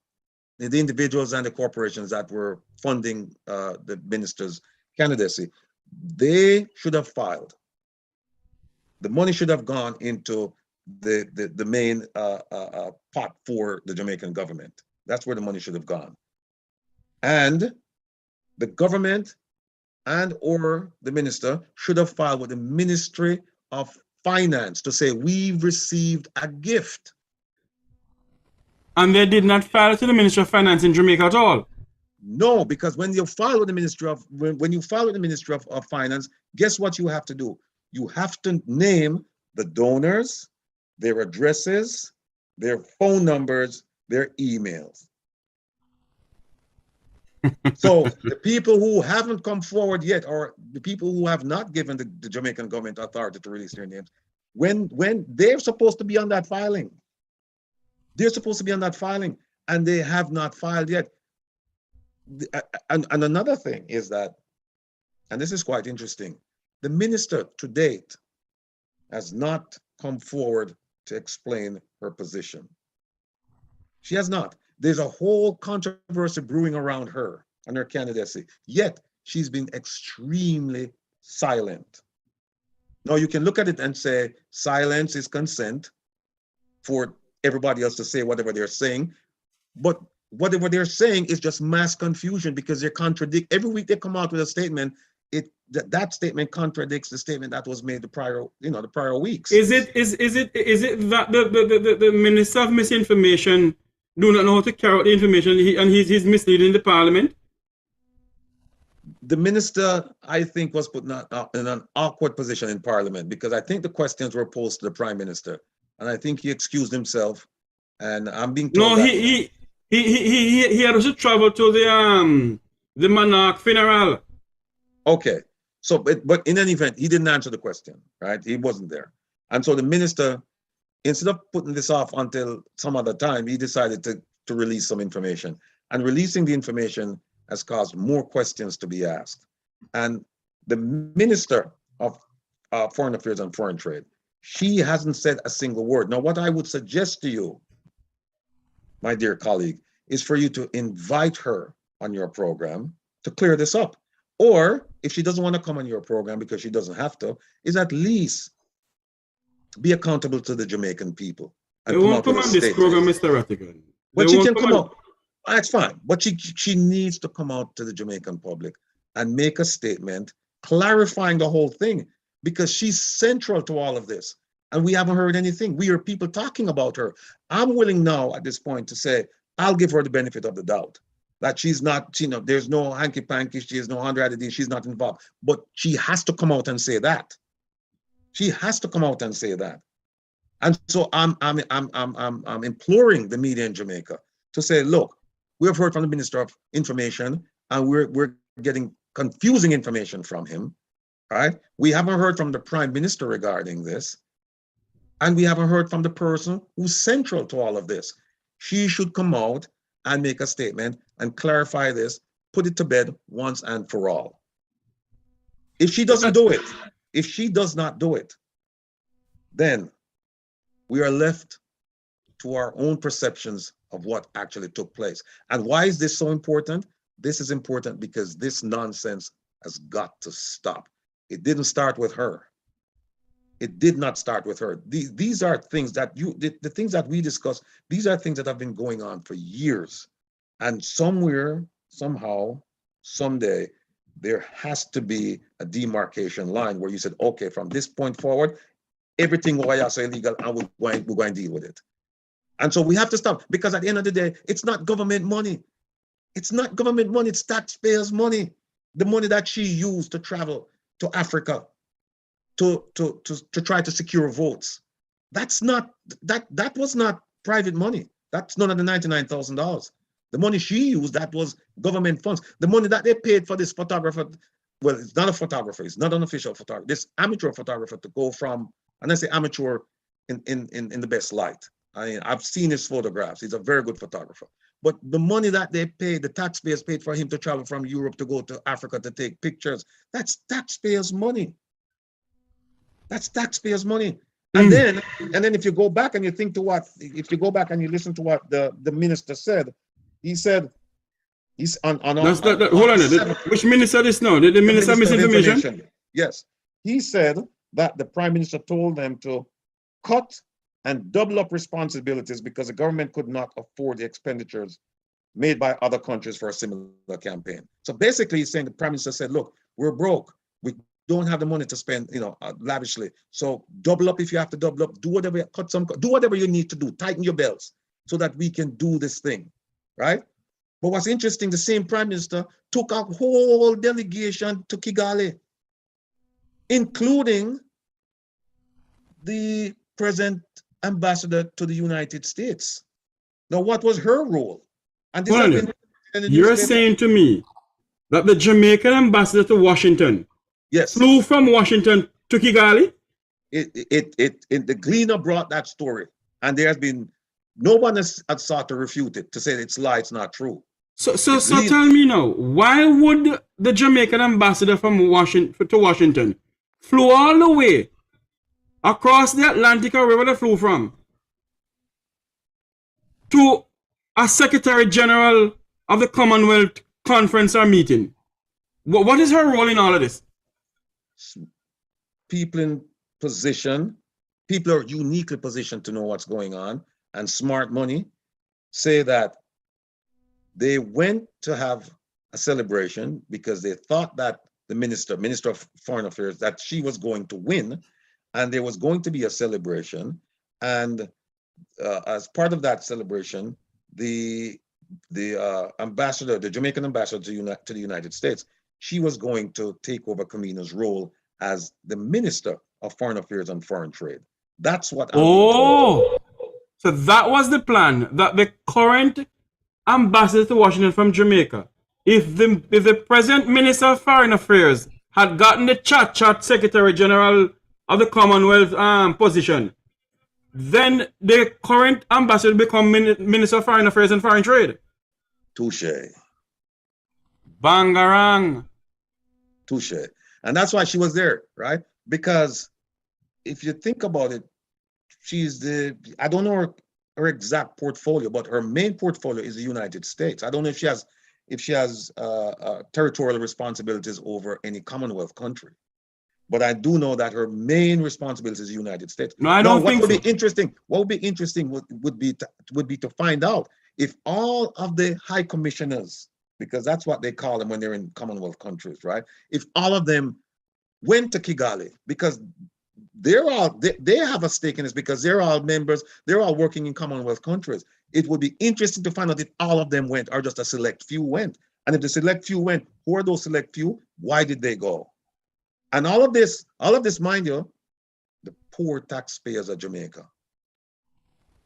the individuals and the corporations that were funding the minister's candidacy, they should have filed. The money should have gone into the main pot for the Jamaican government. That's where the money should have gone. And the government and or the minister should have filed with the Ministry of Finance to say, we've received a gift. And they did not file it to the Ministry of Finance in Jamaica at all? No, because when you file with the Ministry of of Finance, guess what you have to do? You have to name the donors, their addresses, their phone numbers, their emails. So the people who haven't come forward yet, or the people who have not given the Jamaican government authority to release their names, when they're supposed to be on that filing, and they have not filed yet. And another thing is that, and this is quite interesting, the minister to date has not come forward to explain her position. She has not. There's a whole controversy brewing around her and her candidacy, yet she's been extremely silent. Now you can look at it and say silence is consent for everybody else to say whatever they're saying, but whatever they're saying is just mass confusion because they contradict. Every week they come out with a statement. That statement contradicts the statement that was made the prior weeks. Is it that the Minister of Misinformation do not know how to carry out the information and he's misleading the Parliament? The minister, I think, was put in an awkward position in Parliament because I think the questions were posed to the Prime Minister, and I think he excused himself. And I'm being told he had to travel to the monarch funeral. Okay, so but in any event, he didn't answer the question, right? He wasn't there, and so the minister, instead of putting this off until some other time, he decided to release some information. And releasing the information has caused more questions to be asked. And the Minister of Foreign Affairs and Foreign Trade, she hasn't said a single word. Now, what I would suggest to you, my dear colleague, is for you to invite her on your program to clear this up. Or if she doesn't want to come on your program because she doesn't have to, is at least be accountable to the Jamaican people. They won't come on this program, Mr. Rattigan. But she can come out. That's fine. But she needs to come out to the Jamaican public and make a statement clarifying the whole thing, because she's central to all of this. And we haven't heard anything. We hear people talking about her. I'm willing now at this point to say, I'll give her the benefit of the doubt that she's not, there's no hanky panky, she's no Andrade, she's not involved. But she has to come out and say that. She has to come out and say that. And so I'm imploring the media in Jamaica to say, look, we have heard from the Minister of Information, and we're getting confusing information from him. Right? We haven't heard from the Prime Minister regarding this. And we haven't heard from the person who's central to all of this. She should come out and make a statement and clarify this, put it to bed once and for all. If she doesn't do it, if she does not do it, then we are left to our own perceptions of what actually took place. And why is this so important? This is important because this nonsense has got to stop. It didn't start with her. It did not start with her. These are things that the things that we discuss, these are things that have been going on for years. And somewhere, somehow, someday, there has to be a demarcation line where you said, okay, from this point forward, everything is illegal and we're going to deal with it. And so we have to stop, because at the end of the day, it's not government money. It's not government money, it's taxpayers' money. The money that she used to travel to Africa to try to secure votes. That was not private money. That's none of the $99,000. The money she used, that was government funds. The money that they paid for this photographer, well, it's not a photographer, it's not an official photographer, this amateur photographer to go from, and I say amateur in the best light. I've seen his photographs. He's a very good photographer. But the money that they paid, the taxpayers paid for him to travel from Europe to go to Africa to take pictures, that's taxpayers' money. That's taxpayers' money. And then if you go back and you think to what, if you go back and you listen to what the minister said, he said, he's hold on, which minister is now? The minister of misinformation? Yes. He said that the prime minister told them to cut and double up responsibilities because the government could not afford the expenditures made by other countries for a similar campaign. So basically he's saying the prime minister said, look, we're broke. We don't have the money to spend, lavishly. So double up if you have to double up, do whatever, do whatever you need to do, tighten your belts so that we can do this thing, right? But what's interesting, the same prime minister took a whole delegation to Kigali, including the present ambassador to the United States. Now, what was her role? And this you're saying to me that the Jamaican ambassador to Washington flew from Washington to Kigali? The Gleaner brought that story, and there has been no one has sought to refute it, to say it's lie, it's not true. So tell me now, why would the Jamaican ambassador from Washington flew all the way across the Atlantic or wherever they flew from to a Secretary General of the Commonwealth conference or meeting? What is her role in all of this? People in position, people are uniquely positioned to know what's going on, and smart money say that they went to have a celebration because they thought that the Minister of Foreign Affairs, that she was going to win, and there was going to be a celebration. And as part of that celebration, the ambassador, the Jamaican ambassador to the United States, she was going to take over Kamina's role as the Minister of Foreign Affairs and Foreign Trade. That's what I'm being told. So that was the plan, that the current ambassador to Washington from Jamaica, if the present Minister of Foreign Affairs had gotten the chat Secretary General of the Commonwealth position, then the current ambassador become Minister of Foreign Affairs and Foreign Trade. Touche. Bangarang. Touche. And that's why she was there, right? Because if you think about it, she's I don't know her exact portfolio, but her main portfolio is the United States. I don't know if she has territorial responsibilities over any Commonwealth country, but I do know that her main responsibility is the United States. No, I don't think so. What would be interesting would be to find out if all of the high commissioners, because that's what they call them when they're in Commonwealth countries, right? If all of them went to Kigali, because they have a stake in this, because they're all members, they're all working in Commonwealth countries. It would be interesting to find out if all of them went or just a select few went. And if the select few went, who are those select few? Why did they go? And all of this, mind you, the poor taxpayers of Jamaica.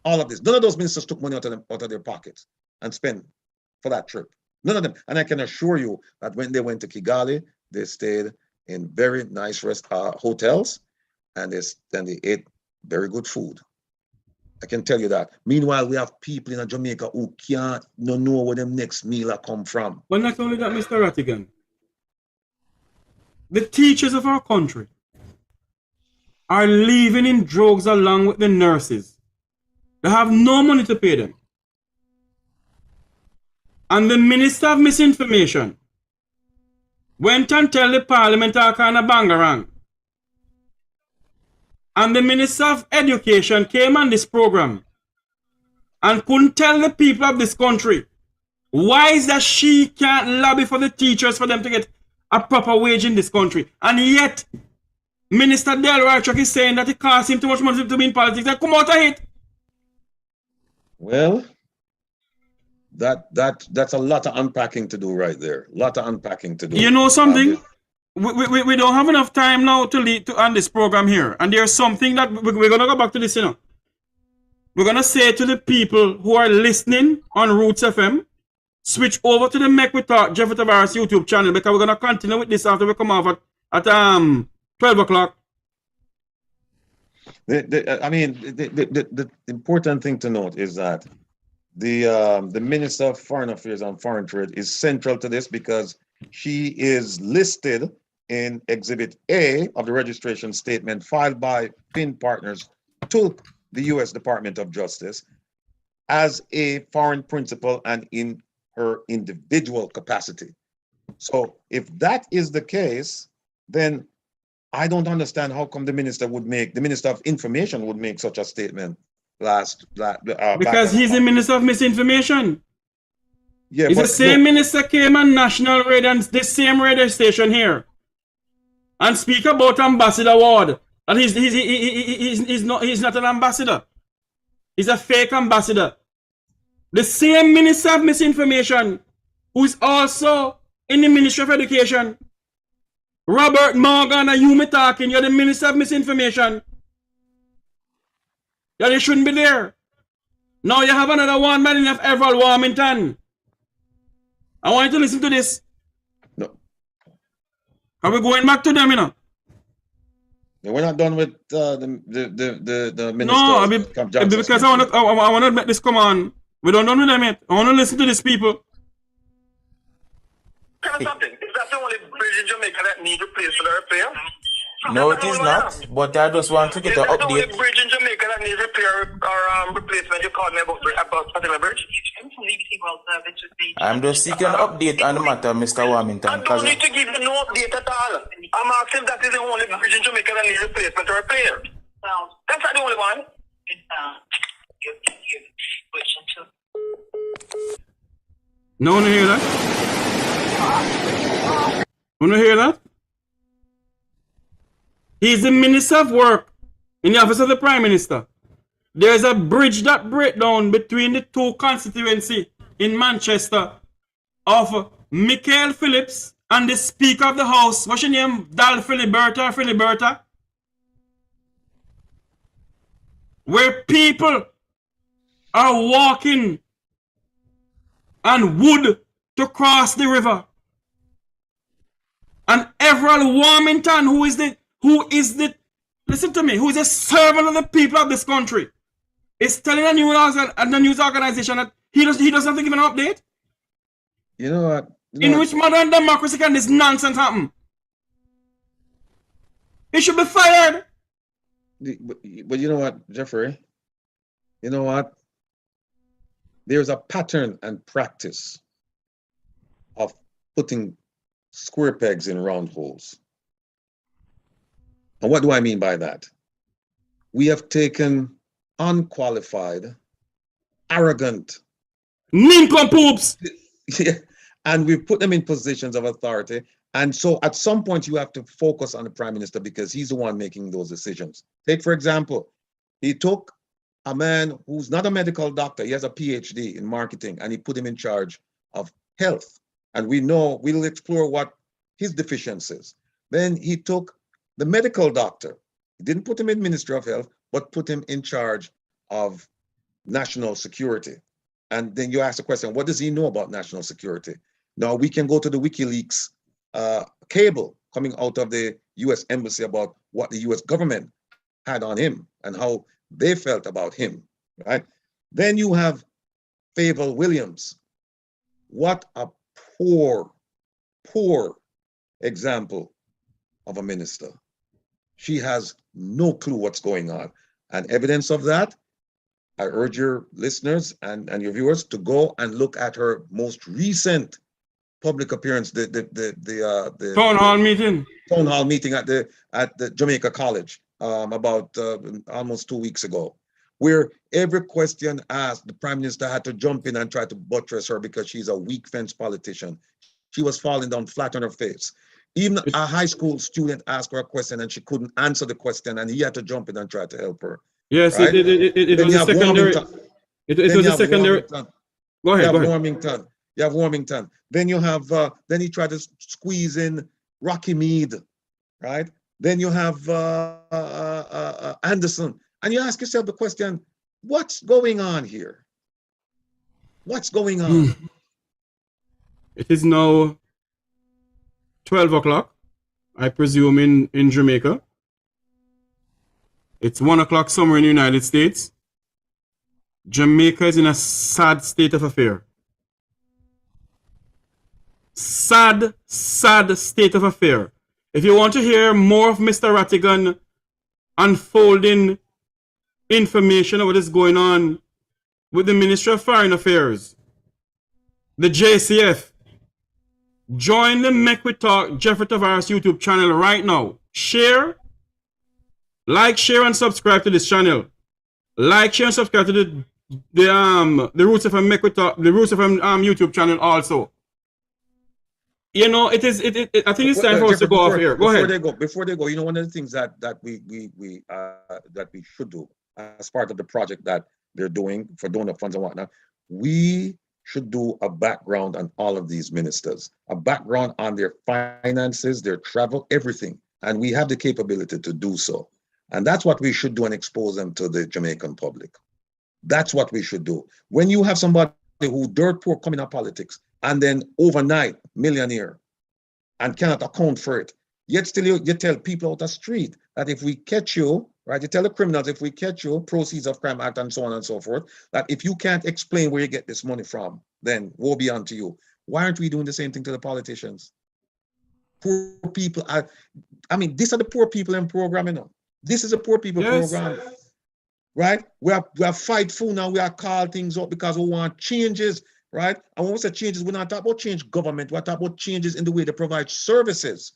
All of this. None of those ministers took money out of their pockets and spent for that trip. None of them. And I can assure you that when they went to Kigali, they stayed in very nice hotels, and they ate very good food. I can tell you that. Meanwhile, we have people in Jamaica who can't know where them next meal come from. But not only that, Mr. Rattigan, the teachers of our country are living in drugs along with the nurses. They have no money to pay them. And the Minister of Misinformation went and tell the Parliament all kind of bangarang. And the Minister of Education came on this program and couldn't tell the people of this country why is that she can't lobby for the teachers for them to get a proper wage in this country. And yet, Minister Delroy Chuck is saying that it costs him too much money to be in politics. Like, come out of it. Well, that's a lot of unpacking to do right there. A lot of unpacking to do. You know something? We don't have enough time now to lead on this program here. And there's something that we're going to go back to this, you know. We're going to say to the people who are listening on Roots FM, switch over to the Make We Talk Jeffrey Tavares YouTube channel, because we're going to continue with this after we come off at 12 o'clock. The important thing to note is that the Minister of Foreign Affairs and Foreign Trade is central to this, because she is listed in Exhibit A of the registration statement filed by Finn Partners to the U.S. Department of Justice as a foreign principal and in her individual capacity. So if that is the case, then I don't understand how come the Minister of Information would make such a statement because he's the Minister of Misinformation. Yeah, it's the same minister came on national radio and the same radio station here and speak about Ambassador Ward. And he's not an ambassador. He's a fake ambassador. The same Minister of Misinformation, who is also in the Ministry of Education. Robert Morgan, and you me talking, you're the Minister of Misinformation. Yeah, they shouldn't be there. Now you have another one man in Everall Warmington. I want you to listen to this. No. Are we going back to them, you know? No, we're not done with the minister. No, because I want to make this come on. We don't done with them yet. I want to listen to these people. Something. Is that the only bridge in Jamaica that needs replaced for the repair? No, it is not. But I just want to get an update. Is that the only bridge in Jamaica that needs repair or replacement? You called me about Fatima Bridge? I'm just seeking an update on the matter, Mr. Warmington. I don't need to give you no update at all. I'm asking if that is the only bridge in Jamaica that needs replacement or repair. That's not the only one. No one hear that? Want to hear that? He's the Minister of Work in the office of the Prime Minister. There's a bridge that breaks down between the two constituencies in Manchester of Michael Phillips and the Speaker of the House. What's your name? Dal Filiberta? Where people are walking on wood to cross the river. And Everall Warmington, who is the listen to me, who is a servant of the people of this country, is telling the news organization that he doesn't have to give an update. You know what? In which modern democracy can this nonsense happen? He should be fired. But you know what, Jeffrey? You know what? There's a pattern and practice of putting square pegs in round holes. And what do I mean by that? We have taken unqualified, arrogant nincompoops, and we've put them in positions of authority. And so at some point you have to focus on the Prime Minister, because he's the one making those decisions. Take, for example, he took a man who's not a medical doctor. He has a PhD in marketing, and he put him in charge of health. And we'll explore what his deficiencies. Then he took the medical doctor. He didn't put him in Ministry of Health, but put him in charge of national security. And then you ask the question, what does he know about national security? Now we can go to the WikiLeaks cable coming out of the US Embassy about what the US government had on him and how they felt about him, right? Then you have Fable Williams. What a poor example of a minister. She has no clue what's going on. And evidence of that, I urge your listeners and your viewers to go and look at her most recent public appearance, the town hall meeting. Town hall meeting at the Jamaica College about almost 2 weeks ago, where every question asked, the Prime Minister had to jump in and try to buttress her because she's a weak fence politician. She was falling down flat on her face. Even a high school student asked her a question and she couldn't answer the question, and he had to jump in and try to help her. Yes, right? it was a secondary. It was a secondary. Go ahead. Warmington. You have Warmington. Then you have. Then he tried to squeeze in Rocky Mead, right? Then you have Anderson, and you ask yourself the question: what's going on here? What's going on? It is now 12 o'clock, I presume, in Jamaica. It's 1 o'clock somewhere in the United States. Jamaica is in a sad state of affair. Sad state of affair. If you want to hear more of Mr. Rattigan unfolding information of what is going on with the Ministry of Foreign Affairs, the JCF, join the Make We Talk Jeffrey Tavares YouTube channel right now. Share, like, share, and subscribe to this channel. Like, share, and subscribe to the Roots FM Make We Talk, the Roots FM YouTube channel also. You know, I think it's time for us to go off here. Go ahead. Before they go, you know, one of the things that we should do as part of the project that they're doing for donor funds and whatnot, we should do a background on all of these ministers, a background on their finances, their travel, everything. And we have the capability to do so. And that's what we should do and expose them to the Jamaican public. That's what we should do. When you have somebody who dirt poor coming out politics and then overnight millionaire and cannot account for it, yet still you tell people out the street that if we catch you, right, you tell the criminals, if we catch you, Proceeds of Crime Act and so on and so forth, that if you can't explain where you get this money from, then woe be unto you. Why aren't we doing the same thing to the politicians? Poor people these are the poor people in program, you know. This is a poor people program, right? We are fightful now. We are call things up because we want changes, right? And when we say changes, we're not talking about change government. We're talking about changes in the way they provide services.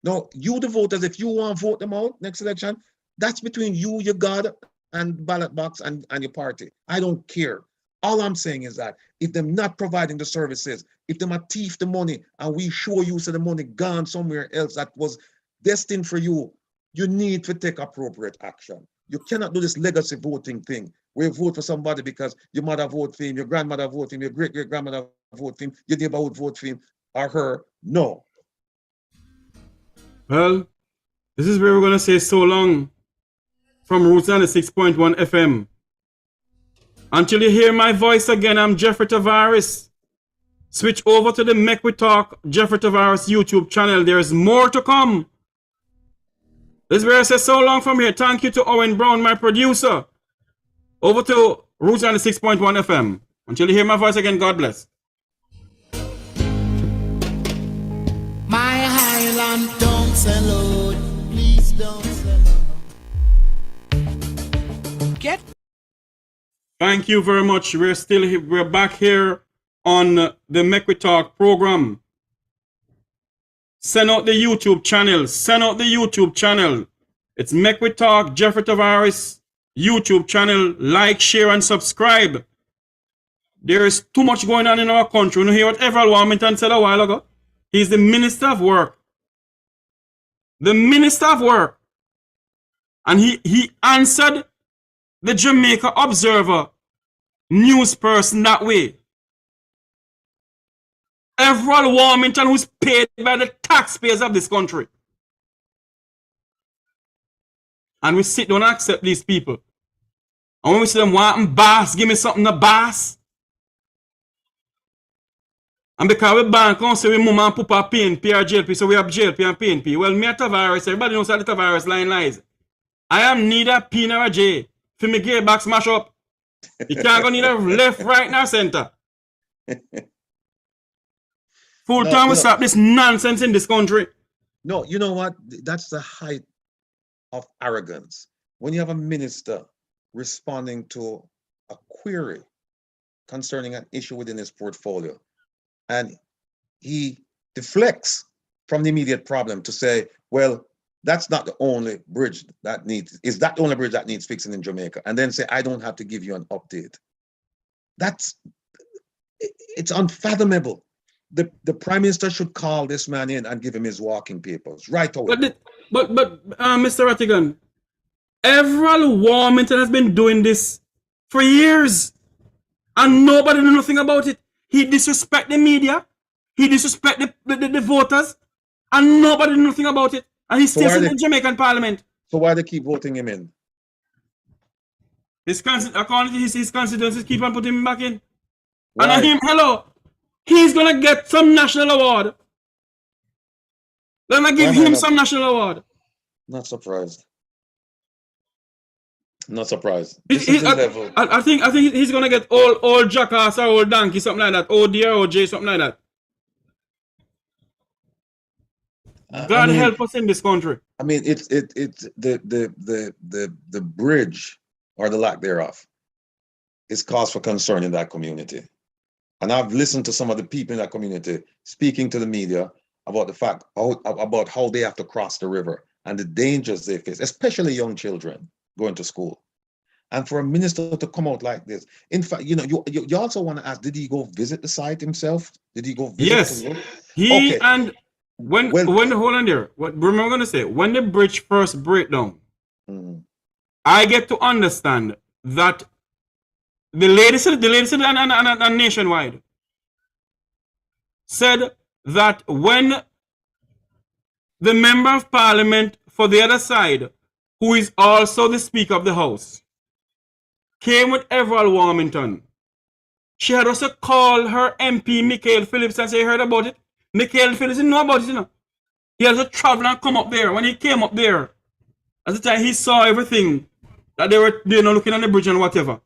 Now, you, the voters, if you want to vote them out next election, that's between you, your God, and ballot box and your party. I don't care. All I'm saying is that if they're not providing the services, if they're not thief the money, and we show you so the money gone somewhere else that was destined for you, you need to take appropriate action. You cannot do this legacy voting thing where you vote for somebody because your mother vote for him, your grandmother vote for him, your great-great-grandmother vote for him, your neighbor would vote for him or her. No. Well, this is where we're going to say so long from Roots 96.1 FM. Until you hear my voice again, I'm Jeffrey Tavares. Switch over to the Make We Talk Jeffrey Tavares YouTube channel. There's more to come. This is where I say so long from here. Thank you to Owen Brown, my producer. Over to Roots 96.1 FM. Until you hear my voice again, God bless. My Highland, don't sell out. Please don't sell out. Get. Thank you very much. We're back here on the Make We Talk program. Send out the YouTube channel. Send out the YouTube channel. It's Make We Talk Jeffrey Tavares YouTube channel. Like, share, and subscribe. There is too much going on in our country. You hear what Everett Warmington said a while ago? He's the Minister of Work. The Minister of Work. And he answered the Jamaica Observer news person that way. Everall Warmington who's paid by the taxpayers of this country. And we sit down and accept these people. And when we see them wanting boss, give me something to boss. And because we bank on, so we mum and papa PNP or JLP, so we have JLP and PNP. Well, me a Tavares, everybody knows how the Tavares line lies. I am neither P nor a J. For me gear back smash up. You can't go neither left, right, nor center. Full time we stop this nonsense in this country. No, you know what? That's the height of arrogance. When you have a minister responding to a query concerning an issue within his portfolio, and he deflects from the immediate problem to say, well, that's not the only bridge that needs, is that the only bridge that needs fixing in Jamaica? And then say, I don't have to give you an update. It's unfathomable. The Prime Minister should call this man in and give him his walking papers right away. But Mr. Rattigan, Everall Warmington has been doing this for years, and nobody knew nothing about it. He disrespect the media, he disrespect the voters, and nobody knew nothing about it. And he's still in the Jamaican Parliament. So why they keep voting him in? According to his constituencies, keep on putting him back in. Why? And him, hello, he's gonna get some national award. They're gonna give him some national award. Not surprised. Not surprised. This is the level. I think he's gonna get old jackass or old donkey, something like that. Old deer or J, something like that. God help us in this country. I mean, it's the bridge or the lack thereof is cause for concern in that community. And I've listened to some of the people in that community speaking to the media about the fact about how they have to cross the river and the dangers they face, especially young children going to school. And for a minister to come out like this, in fact, you know, you also want to ask, did he go visit the site himself? Did he go visit? Yes, he and when hold on there. What I'm gonna say, when the bridge first break down, I get to understand that the lady said and nationwide said that when the member of parliament for the other side, who is also the Speaker of the House, came with Everall Warmington, she had also called her MP, Michael Phillips, and say, heard about it. Michael Phillips didn't know about it, you know. He had to travel and come up there. When he came up there, at the time he saw everything that they were looking on the bridge and whatever.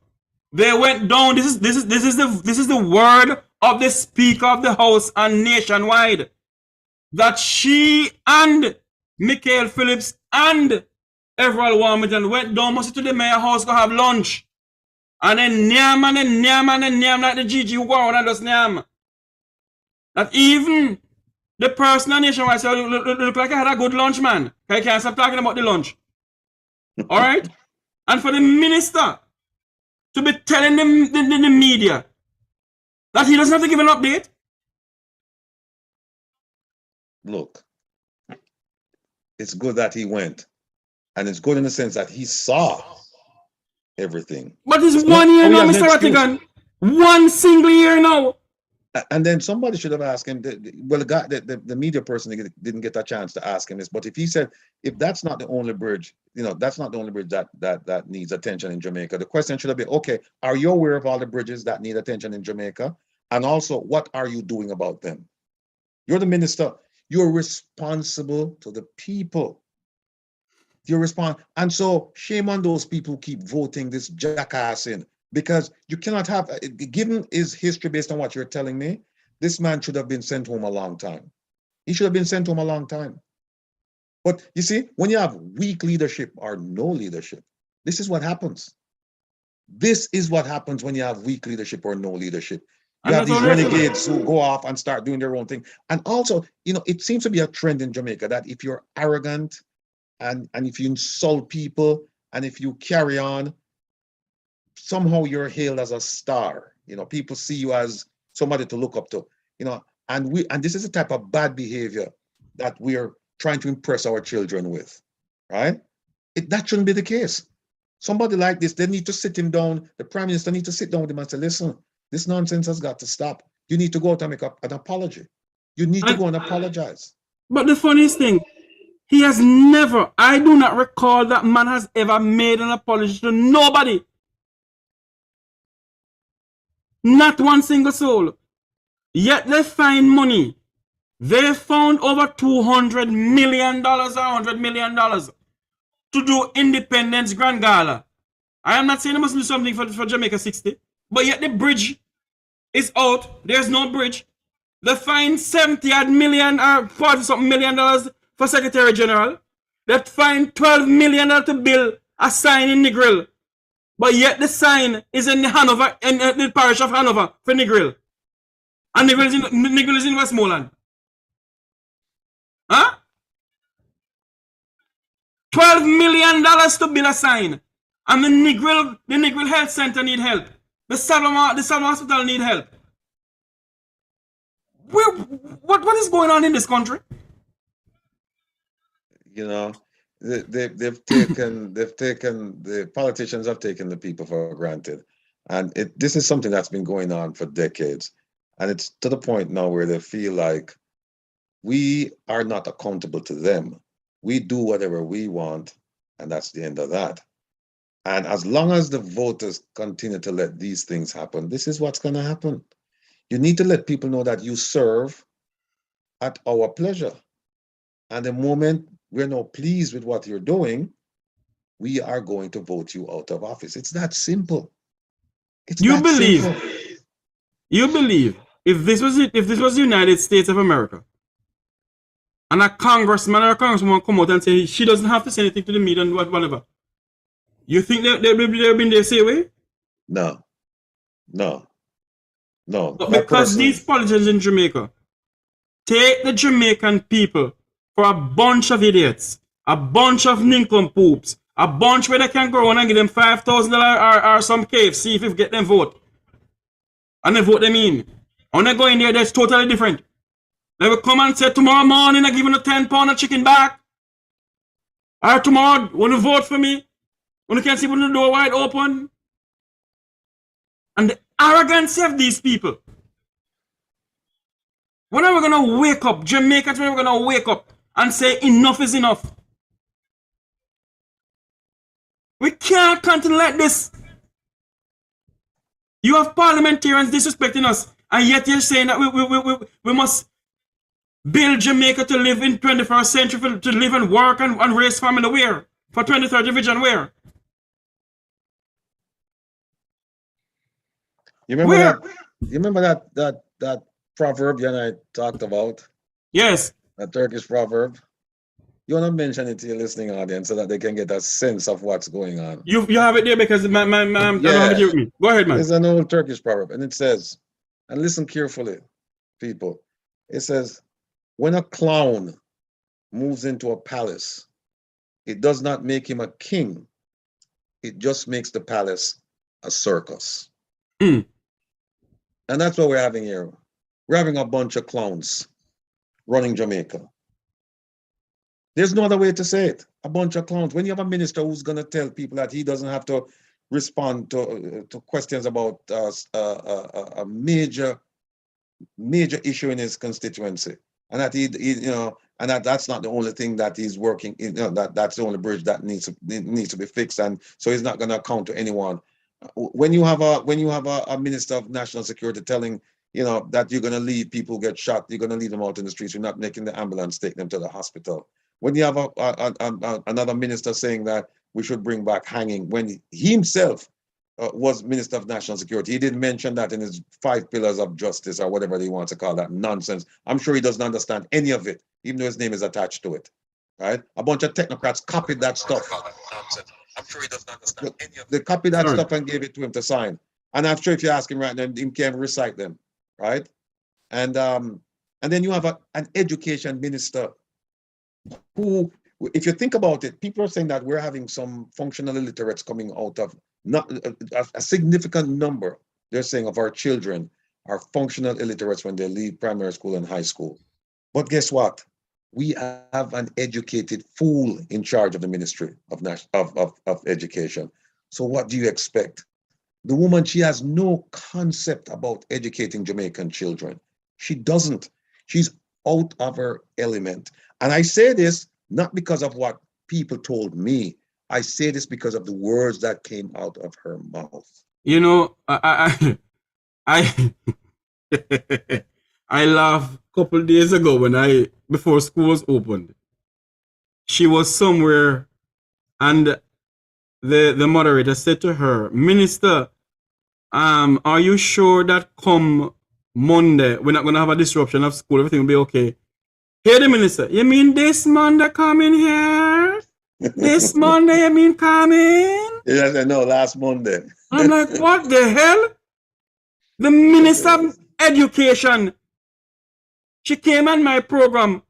They went down. This is the word of the Speaker of the House and nationwide, that she and Michael Phillips and Everall Warmington went down to the mayor house to have lunch. And then nyam like the GG who go around and just nyam. That even the person on nationwide said, look like I had a good lunch, man. I can't stop talking about the lunch. All right? And for the minister to be telling the media that he doesn't have to give an update. Look, it's good that he went. And it's good in the sense that he saw everything. But it's 1 year now, Mr. Rattigan. One single year now. And then somebody should have asked him, the media person didn't get a chance to ask him this, but if he said, if that's not the only bridge, you know, that's not the only bridge that needs attention in Jamaica, the question should have been, okay, are you aware of all the bridges that need attention in Jamaica? And also, what are you doing about them? You're the minister. You're responsible to the people. You respond. And so shame on those people who keep voting this jackass in, because you cannot have, given his history based on what you're telling me, this man should have been sent home a long time. He should have been sent home a long time. But you see, when you have weak leadership or no leadership, this is what happens. This is what happens when you have weak leadership or no leadership. You have these renegades who go off and start doing their own thing. And also, you know, it seems to be a trend in Jamaica that if you're arrogant and if you insult people and if you carry on, somehow you're hailed as a star. You know, people see you as somebody to look up to, you know, and this is the type of bad behavior that we're trying to impress our children with, right? That shouldn't be the case. Somebody like this, they need to sit him down. The Prime Minister need to sit down with him and say, listen, this nonsense has got to stop. You need to go out and make an apology. You need to go and apologize. But the funniest thing, he has never, I do not recall that man has ever made an apology to nobody. Not one single soul. Yet they find money. They found over $200 million or $100 million to do Independence Grand Gala. I am not saying they must do something for Jamaica 60, but yet the bridge is out. There's no bridge. They find 70 odd million or 40 something $million for Secretary General. They find $12 million to build a sign in Negril. But yet the sign is in Hanover, in the parish of Hanover for Negril. And Negril is in Westmoreland. Huh? $12 million to build a sign. And the Negril Health Center need help. The Salom Hospital need help. What is going on in this country? You know, the politicians have taken the people for granted. And this is something that's been going on for decades. And it's to the point now where they feel like we are not accountable to them. We do whatever we want, and that's the end of that. And as long as the voters continue to let these things happen, this is what's going to happen. You need to let people know that you serve at our pleasure. And the moment we're not pleased with what you're doing, we are going to vote you out of office. It's that simple. You believe if this was the United States of America, and a congressman or a congresswoman come out and say she doesn't have to say anything to the media and whatever, you think they've been there same way? No. But because these politicians in Jamaica take the Jamaican people for a bunch of idiots, a bunch of nincompoops, a bunch where they can go on and give them $5,000 or some KFC if you get them vote. And they vote them in. When they go in there, that's totally different. They will come and say, tomorrow morning I give you a £10 of chicken back. Or tomorrow, when you vote for me, when you can see when the door wide open. And the arrogance of these people. When are we going to wake up? Jamaicans, when are we going to wake up and say enough is enough? We can't continue like this. You have parliamentarians disrespecting us, and yet you're saying that we must build Jamaica to live in 21st century, to live and work and raise family where? For 23rd division where? You remember that proverb you and I talked about? Yes. A Turkish proverb. You want to mention it to your listening audience so that they can get a sense of what's going on. You have it there because my don't have it here with me. Go ahead, man. It's an old Turkish proverb, and it says, and listen carefully, people. It says, when a clown moves into a palace, it does not make him a king. It just makes the palace a circus. Mm. And that's what we're having here. We're having a bunch of clowns running Jamaica. There's no other way to say it. A bunch of clowns. When you have a minister who's going to tell people that he doesn't have to respond to questions about a major issue in his constituency, and that that's not the only thing that he's working. That's the only bridge that needs to be fixed, and so he's not going to account to anyone. When you have a minister of national security telling that you're going to leave people who get shot, you're going to leave them out in the streets, you're not making the ambulance take them to the hospital. When you have another minister saying that we should bring back hanging, when he himself was Minister of National Security, he didn't mention that in his 5 pillars of justice or whatever he wants to call that nonsense. I'm sure he doesn't understand any of it, even though his name is attached to it. Right? A bunch of technocrats copied that stuff. I'm sure he doesn't understand any of it. They copied that stuff and gave it to him to sign. And I'm sure if you ask him right now, he can't recite them. Right? And then you have an education minister who, if you think about it, people are saying that we're having some functional illiterates coming out of not a significant number. They're saying of our children are functional illiterates when they leave primary school and high school. But guess what? We have an educated fool in charge of the Ministry of Education So what do you expect? The woman, she has no concept about educating Jamaican children. She doesn't. She's out of her element. And I say this not because of what people told me. I say this because of the words that came out of her mouth. You know, I I laughed a couple days ago before schools opened. She was somewhere and the moderator said to her, Minister, are you sure that come Monday we're not gonna have a disruption of school, everything will be okay? Hey, the minister, you mean this Monday coming here? This Monday, you mean coming? Yes, I know, last Monday. I'm like, what the hell? The Minister of Education, she came on my program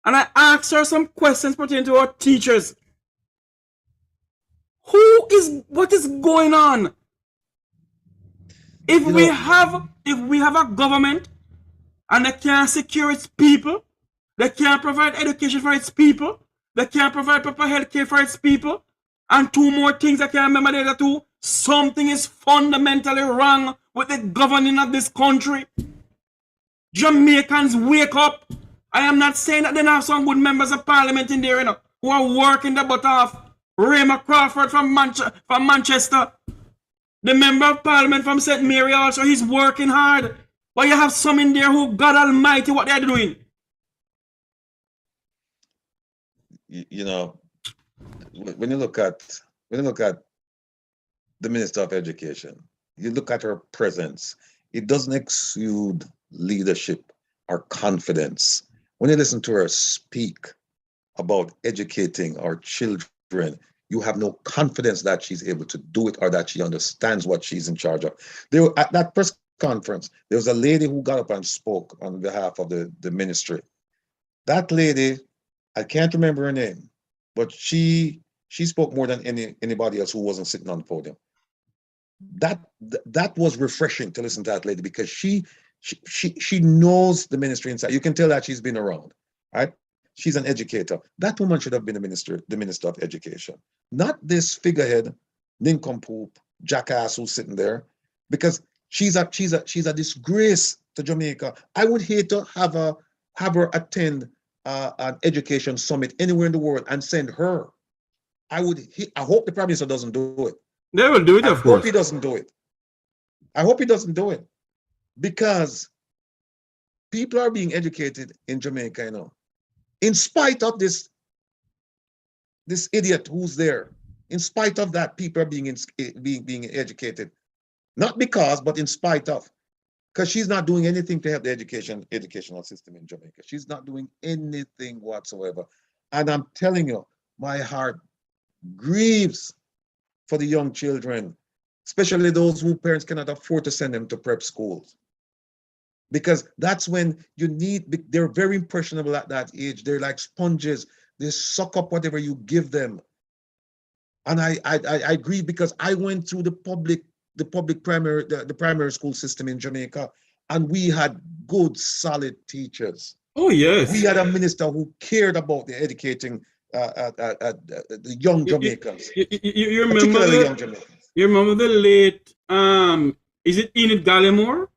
and I asked her some questions pertaining to our teachers. What is going on? If we have a government and they can't secure its people, they can't provide education for its people, they can't provide proper health care for its people, and two more things I can't remember the other two, something is fundamentally wrong with the governing of this country. Jamaicans, wake up. I am not saying that they don't have some good members of parliament in there, who are working the butt off. Raymond Crawford from Manchester. The member of parliament from St. Mary also, he's working hard. But you have some in there who, God Almighty, what they're doing. You know, when you look at the Minister of Education, you look at her presence, it doesn't exude leadership or confidence. When you listen to her speak about educating our children, you have no confidence that she's able to do it or that she understands what she's in charge of. At that press conference, there was a lady who got up and spoke on behalf of the ministry. That lady, I can't remember her name, but she spoke more than anybody else who wasn't sitting on the podium. That was refreshing to listen to that lady because she knows the ministry inside. You can tell that she's been around, right? She's an educator. That woman should have been the minister of education, not this figurehead, nincompoop, jackass who's sitting there, because she's a disgrace to Jamaica. I would hate to have her attend an education summit anywhere in the world and send her. I hope the Prime Minister doesn't do it. They will do it, of course. I hope he doesn't do it. I hope he doesn't do it because people are being educated in Jamaica, in spite of this idiot who's there. In spite of that, people are being educated, not because, but in spite of, because she's not doing anything to help the educational system in Jamaica. She's not doing anything whatsoever. And I'm telling you, my heart grieves for the young children, especially those whose parents cannot afford to send them to prep schools. Because that's when they're very impressionable at that age. They're like sponges. They suck up whatever you give them. And I agree because I went through the primary school system in Jamaica, and we had good, solid teachers. Oh, yes. We had a minister who cared about the educating the young Jamaicans. You remember you remember the late, is it Enid Gallimore?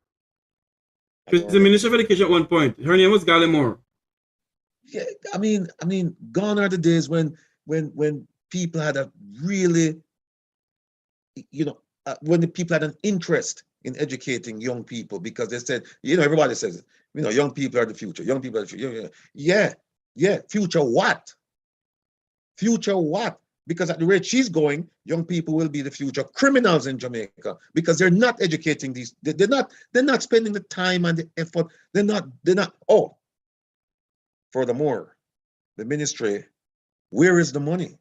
She was the Minister of Education at one point. Her name was Gallimore. Yeah, I mean, gone are the days when people had a really, when the people had an interest in educating young people, because they said, everybody says, young people are the future. Young people are the future. Yeah. Future what? Future what? Because at the rate she's going, young people will be the future criminals in Jamaica because they're not educating these. They're not spending the time and the effort. They're not. Oh, furthermore, the ministry, where is the money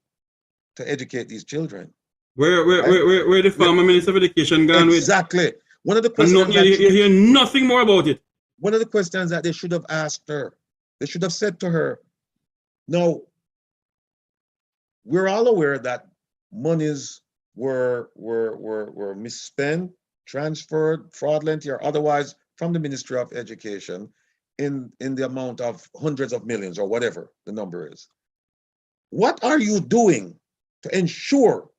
to educate these children? Where the former Minister of Education gone with? Exactly. One of the questions you hear nothing more about it. One of the questions that they should have asked her, they should have said to her, no. We're all aware that monies were misspent, transferred, fraudulently or otherwise from the Ministry of Education in the amount of hundreds of millions or whatever the number is. What are you doing to ensure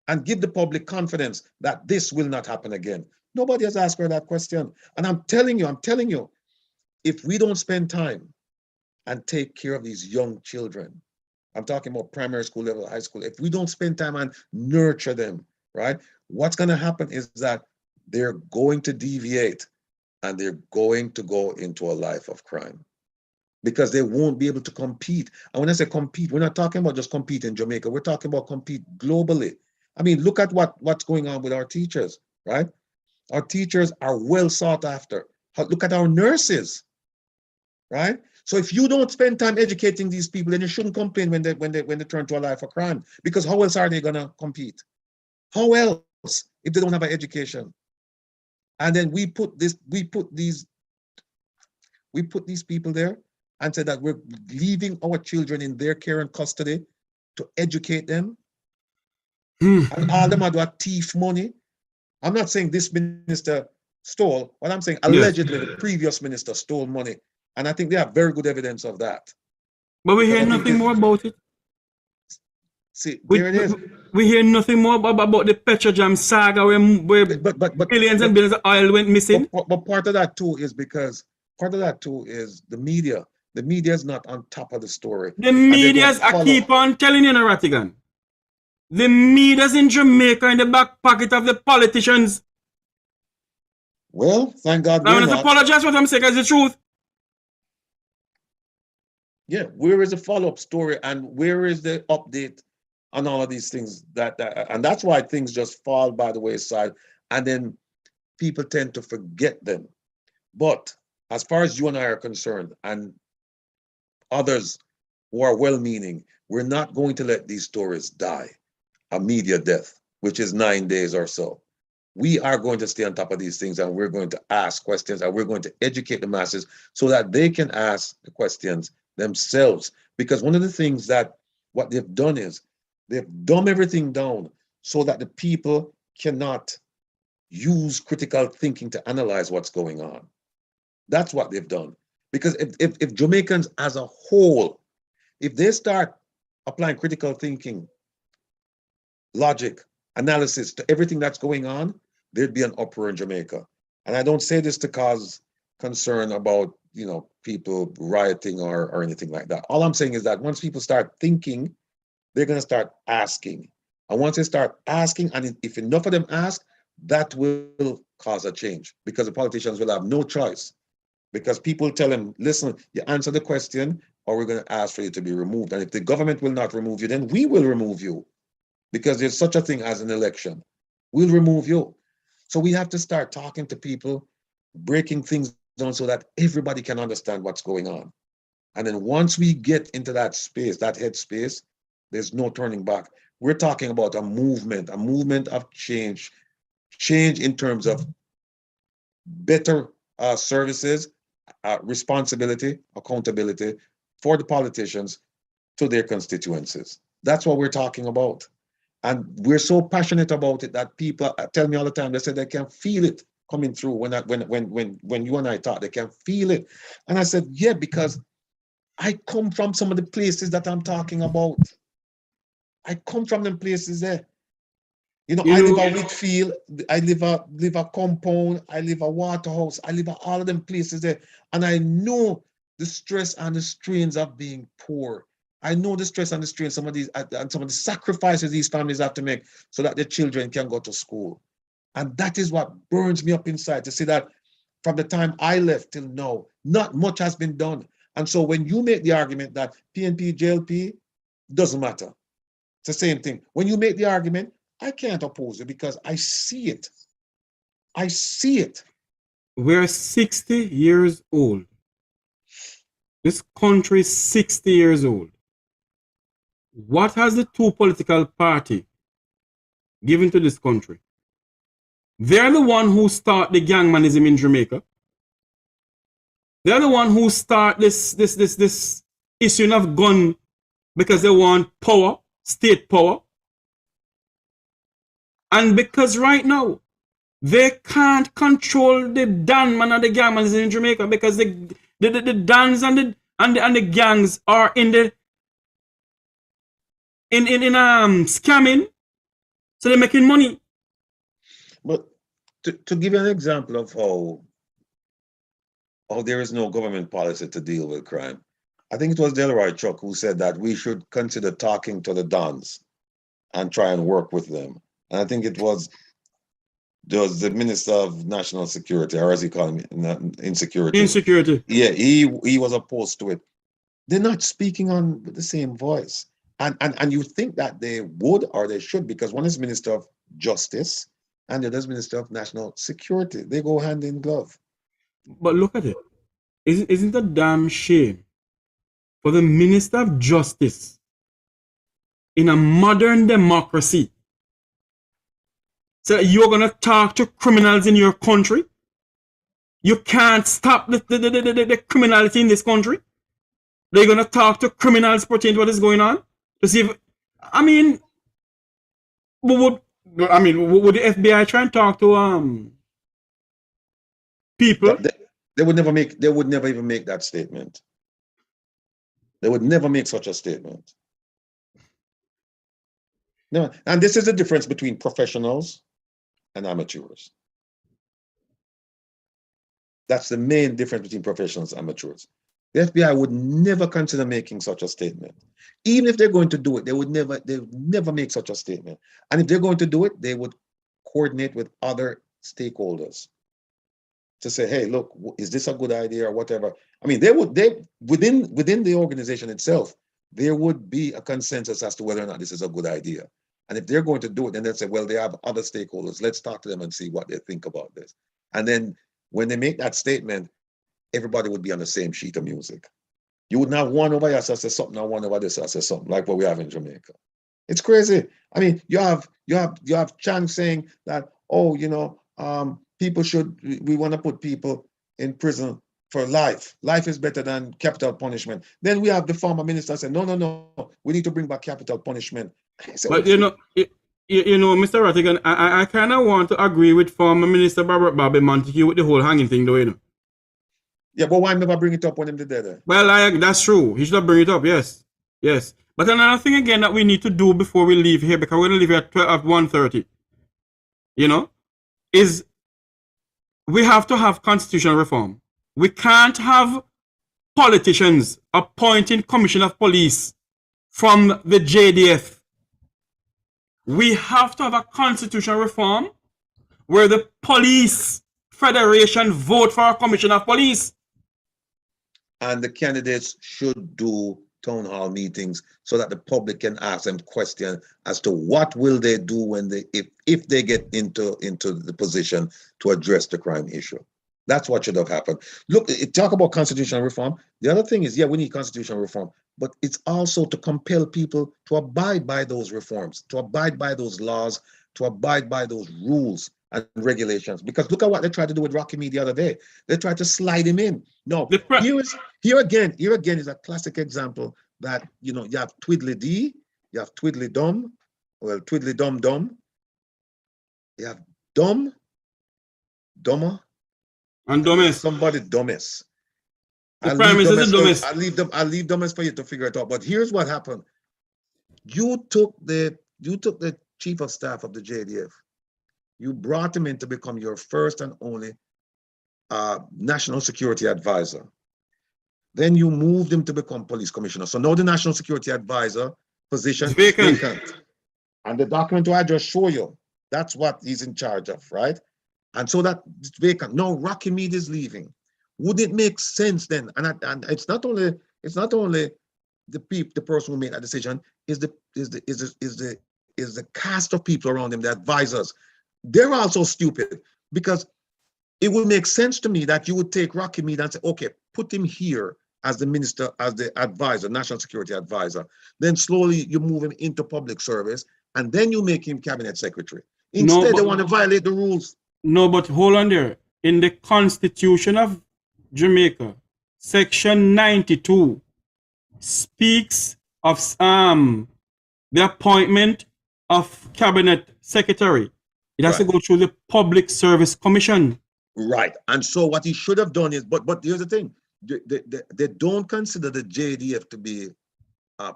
and give the public confidence that this will not happen again? Nobody has asked her that question. And I'm telling you, if we don't spend time and take care of these young children, I'm talking about primary school level, high school, if we don't spend time and nurture them, right, what's going to happen is that they're going to deviate and they're going to go into a life of crime because they won't be able to compete. And when I say compete, we're not talking about just compete in Jamaica. We're talking about compete globally. I mean, look at what's going on with our teachers, right? Our teachers are well sought after. Look at our nurses, right? So if you don't spend time educating these people, then you shouldn't complain when they turn to a life of crime. Because how else are they gonna compete? How else if they don't have an education? And then we put these people there and said that we're leaving our children in their care and custody to educate them. And all them are doing thief money. I'm not saying this minister stole. What I'm saying, allegedly, the previous minister stole money. And I think they have very good evidence of that. But we hear nothing more about it. See, there it is. We hear nothing more about the Petrojam saga where billions and billions of oil went missing. But part of that too is because the media. The media is not on top of the story. The media's I keep on telling you, Rattigan. The media's in Jamaica in the back pocket of the politicians. Well, thank God. I'm not apologize for what I'm saying, it's the truth. Yeah, where is the follow-up story and where is the update on all of these things? And that's why things just fall by the wayside and then people tend to forget them. But as far as you and I are concerned and others who are well-meaning, we're not going to let these stories die. A media death, which is 9 days or so. We are going to stay on top of these things and we're going to ask questions and we're going to educate the masses so that they can ask the questions themselves. Because one of the things that what they've done is they've dumbed everything down so that the people cannot use critical thinking to analyze what's going on. That's what they've done. Because if Jamaicans as a whole, if they start applying critical thinking, logic, analysis to everything that's going on, there'd be an uproar in Jamaica. And I don't say this to cause concern about, people rioting or anything like that. All I'm saying is that once people start thinking, they're going to start asking. And once they start asking, and if enough of them ask, that will cause a change because the politicians will have no choice. Because people tell them, listen, you answer the question or we're going to ask for you to be removed. And if the government will not remove you, then we will remove you. Because there's such a thing as an election. We'll remove you. So we have to start talking to people, breaking things down so that everybody can understand what's going on. And then once we get into that space, that head space, there's no turning back. We're talking about a movement of change in terms of better services, responsibility, accountability for the politicians to their constituencies. That's what we're talking about. And we're so passionate about it that people tell me all the time, they say they can feel it coming through when you and I talk, they can feel it. And I said, yeah, because I come from some of the places that I'm talking about. I come from them places there. I live a wheat field, I live a compound, I live a waterhouse, I live all of them places there. And I know the stress and the strains of being poor. I know the stress and the strain, some of the sacrifices these families have to make so that their children can go to school. And that is what burns me up inside to see that from the time I left till now, not much has been done. And so when you make the argument that PNP, JLP, doesn't matter. It's the same thing. When you make the argument, I can't oppose it because I see it. I see it. We're 60 years old. This country is 60 years old. What has the two political parties given to this country? They're the one who start the gangmanism in Jamaica. They're the one who start this issue of gun because they want power, state power. And because right now, they can't control the Dan man and the gangman in Jamaica because the Dans and the gangs are in scamming, So they're making money. But to give you an example of how there is no government policy to deal with crime, I think it was Delroy Chuck who said that we should consider talking to the dons and try and work with them. And I think it was the Minister of National Security, or as he called him, insecurity. Insecurity. Yeah, he was opposed to it. They're not speaking on the same voice. And you think that they would or they should, because one is Minister of Justice and the other is Minister of National Security. They go hand in glove. But look at it. Isn't a damn shame for the Minister of Justice in a modern democracy so that you're going to talk to criminals in your country? You can't stop the criminality in this country. They're going to talk to criminals pertaining to what is going on to see if, would the FBI try and talk to people? They would never even make that statement. They would never make such a statement. No, and this is the difference between professionals and amateurs. That's the main difference between professionals and amateurs. The FBI would never consider making such a statement. Even if they're going to do it, they would never make such a statement. And if they're going to do it, they would coordinate with other stakeholders to say, hey, look, is this a good idea or whatever? Within the organization itself, there would be a consensus as to whether or not this is a good idea. And if they're going to do it, then they'll say, well, they have other stakeholders. Let's talk to them and see what they think about this. And then when they make that statement, everybody would be on the same sheet of music. You would not have one over here says something, and one over there says something, like what we have in Jamaica. It's crazy. You have Chang saying that, we want to put people in prison for life. Life is better than capital punishment. Then we have the former minister saying, no, we need to bring back capital punishment. But Mr. Rattigan, I kind of want to agree with former Minister Bobby Montague with the whole hanging thing, though, Yeah, but why never bring it up when him did that? Well, that's true. He should have bring it up, yes. But another thing again that we need to do before we leave here, because we're going to leave here at 1:30, is we have to have constitutional reform. We can't have politicians appointing commissioner of police from the JDF. We have to have a constitutional reform where the police federation vote for a commissioner of police. And the candidates should do town hall meetings so that the public can ask them questions as to what will they do when if they get into the position to address the crime issue. That's what should have happened. Look, talk about constitutional reform. The other thing is, we need constitutional reform, but it's also to compel people to abide by those reforms, to abide by those laws, to abide by those rules and regulations. Because look at what they tried to do with Rocky Me the other day. They tried to slide him in. No, here again is a classic example that, you have Twiddly D, you have Twiddly Dum, Twiddly Dum Dum, you have Dumb, Dumber, and Dumbass. Somebody Dumbass. The Prime Minister is Dumbass. I'll leave Dumbass for you to figure it out. But here's what happened. You took the chief of staff of the JDF. You brought him in to become your first and only national security advisor. Then you moved him to become police commissioner. So now the national security advisor position is vacant. And the document I just show you, that's what he's in charge of, right? And so that's vacant. Now Rocky Mead is leaving. Would it make sense then? And it's not only the person who made that decision, is the cast of people around him, the advisors. They're also stupid, because it would make sense to me that you would take Rocky Mead and say, okay, put him here as the minister, as the advisor, national security advisor. Then slowly you move him into public service, and then you make him cabinet secretary. Instead, they want to violate the rules. No, but hold on there. In the Constitution of Jamaica, Section 92 speaks of the appointment of cabinet secretary. It has to go through the Public Service Commission. Right. And so what he should have done is, but here's the thing, they don't consider the JDF to be a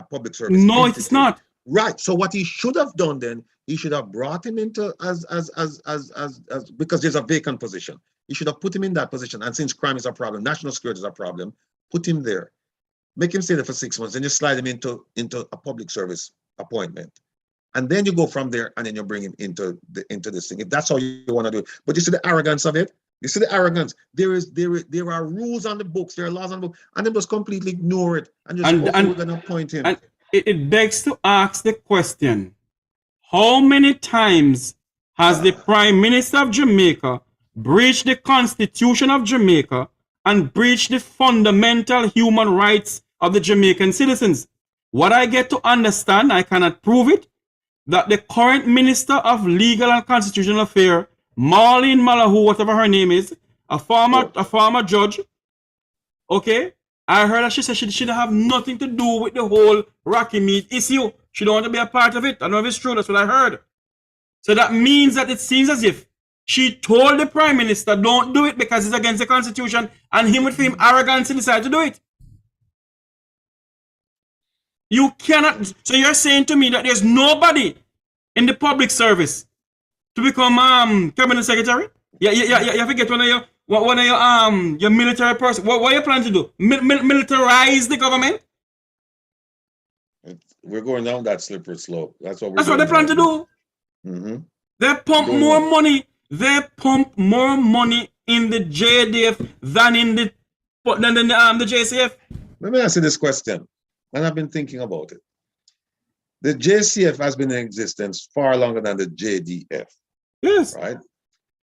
public service. No, entity. it's not. Right. So what he should have done then, he should have brought him into as because there's a vacant position. He should have put him in that position. And since crime is a problem, national security is a problem, put him there. Make him stay there for 6 months, then you slide him into a public service appointment. And then you go from there and then you bring him into this thing. If that's how you want to do it. But you see the arrogance of it? You see the arrogance. There are rules on the books, there are laws on the book, and they just completely ignore it and just we're gonna appoint him. And it begs to ask the question: how many times has the Prime Minister of Jamaica breached the Constitution of Jamaica and breached the fundamental human rights of the Jamaican citizens? What I get to understand, I cannot prove it, that the current Minister of Legal and Constitutional Affairs, Marlene Malahou, whatever her name is, a former judge, okay, I heard that she said she didn't have nothing to do with the whole Rocky Meat issue. She don't want to be a part of it. I don't know if it's true, that's what I heard. So that means that it seems as if she told the Prime Minister, don't do it because it's against the Constitution, and him with him arrogance he decided to do it. You cannot, so you're saying to me that there's nobody in the public service to become cabinet secretary? You forget one of your military person. What are you planning to do? Militarize the government? We're going down that slippery slope. That's what they plan to do. Mm-hmm. They pump more money. They pump more money in the JDF than in the JCF. Let me ask you this question, and I've been thinking about it. The JCF has been in existence far longer than the JDF. Yes. Right?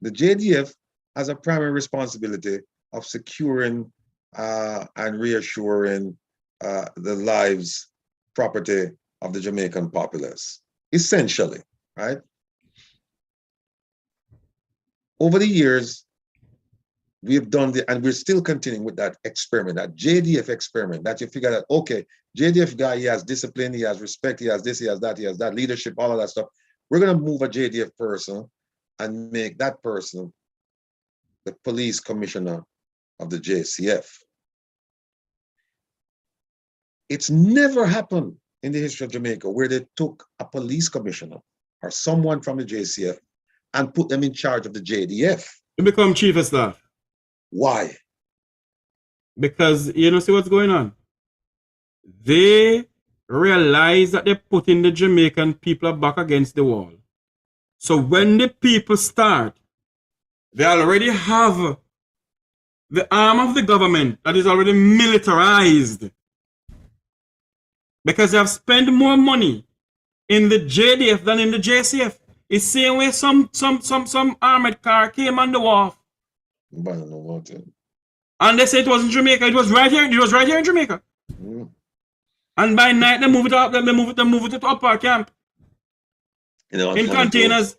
The JDF has a primary responsibility of securing and reassuring the lives, property of the Jamaican populace, essentially, right? Over the years, we have done and we're still continuing with that experiment, that JDF experiment, that you figure that, okay, JDF guy, he has discipline, he has respect, he has this, he has that, leadership, all of that stuff. We're going to move a JDF person and make that person the police commissioner of the JCF. It's never happened in the history of Jamaica where they took a police commissioner or someone from the JCF and put them in charge of the JDF. To become chief of staff. Why? Because you know, see what's going on? They realize that they're putting the Jamaican people back against the wall. So when the people start, they already have the arm of the government that is already militarized. Because they have spent more money in the JDF than in the JCF. It's the same way some armored car came on the wharf. But I don't know what it. And they said it was in Jamaica. It was right here. It was right here in Jamaica. Mm. And by night they move it up. They move it to Upper Camp. You know, in containers.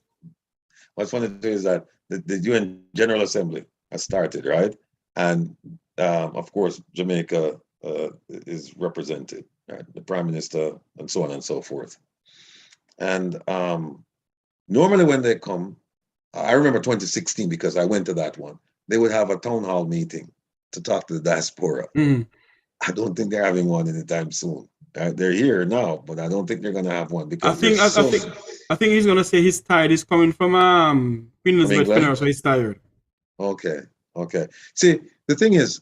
What's funny too is that the UN General Assembly has started, right? And of course, Jamaica is represented, right? The Prime Minister and so on and so forth. And normally when they come, I remember 2016 because I went to that one. They would have a town hall meeting to talk to the diaspora. Mm. I don't think they're having one anytime soon. They're here now, but I don't think they're going to have one because I think he's going to say he's tired. He's coming from Queen Elizabeth funeral, so he's tired. Okay. See, the thing is,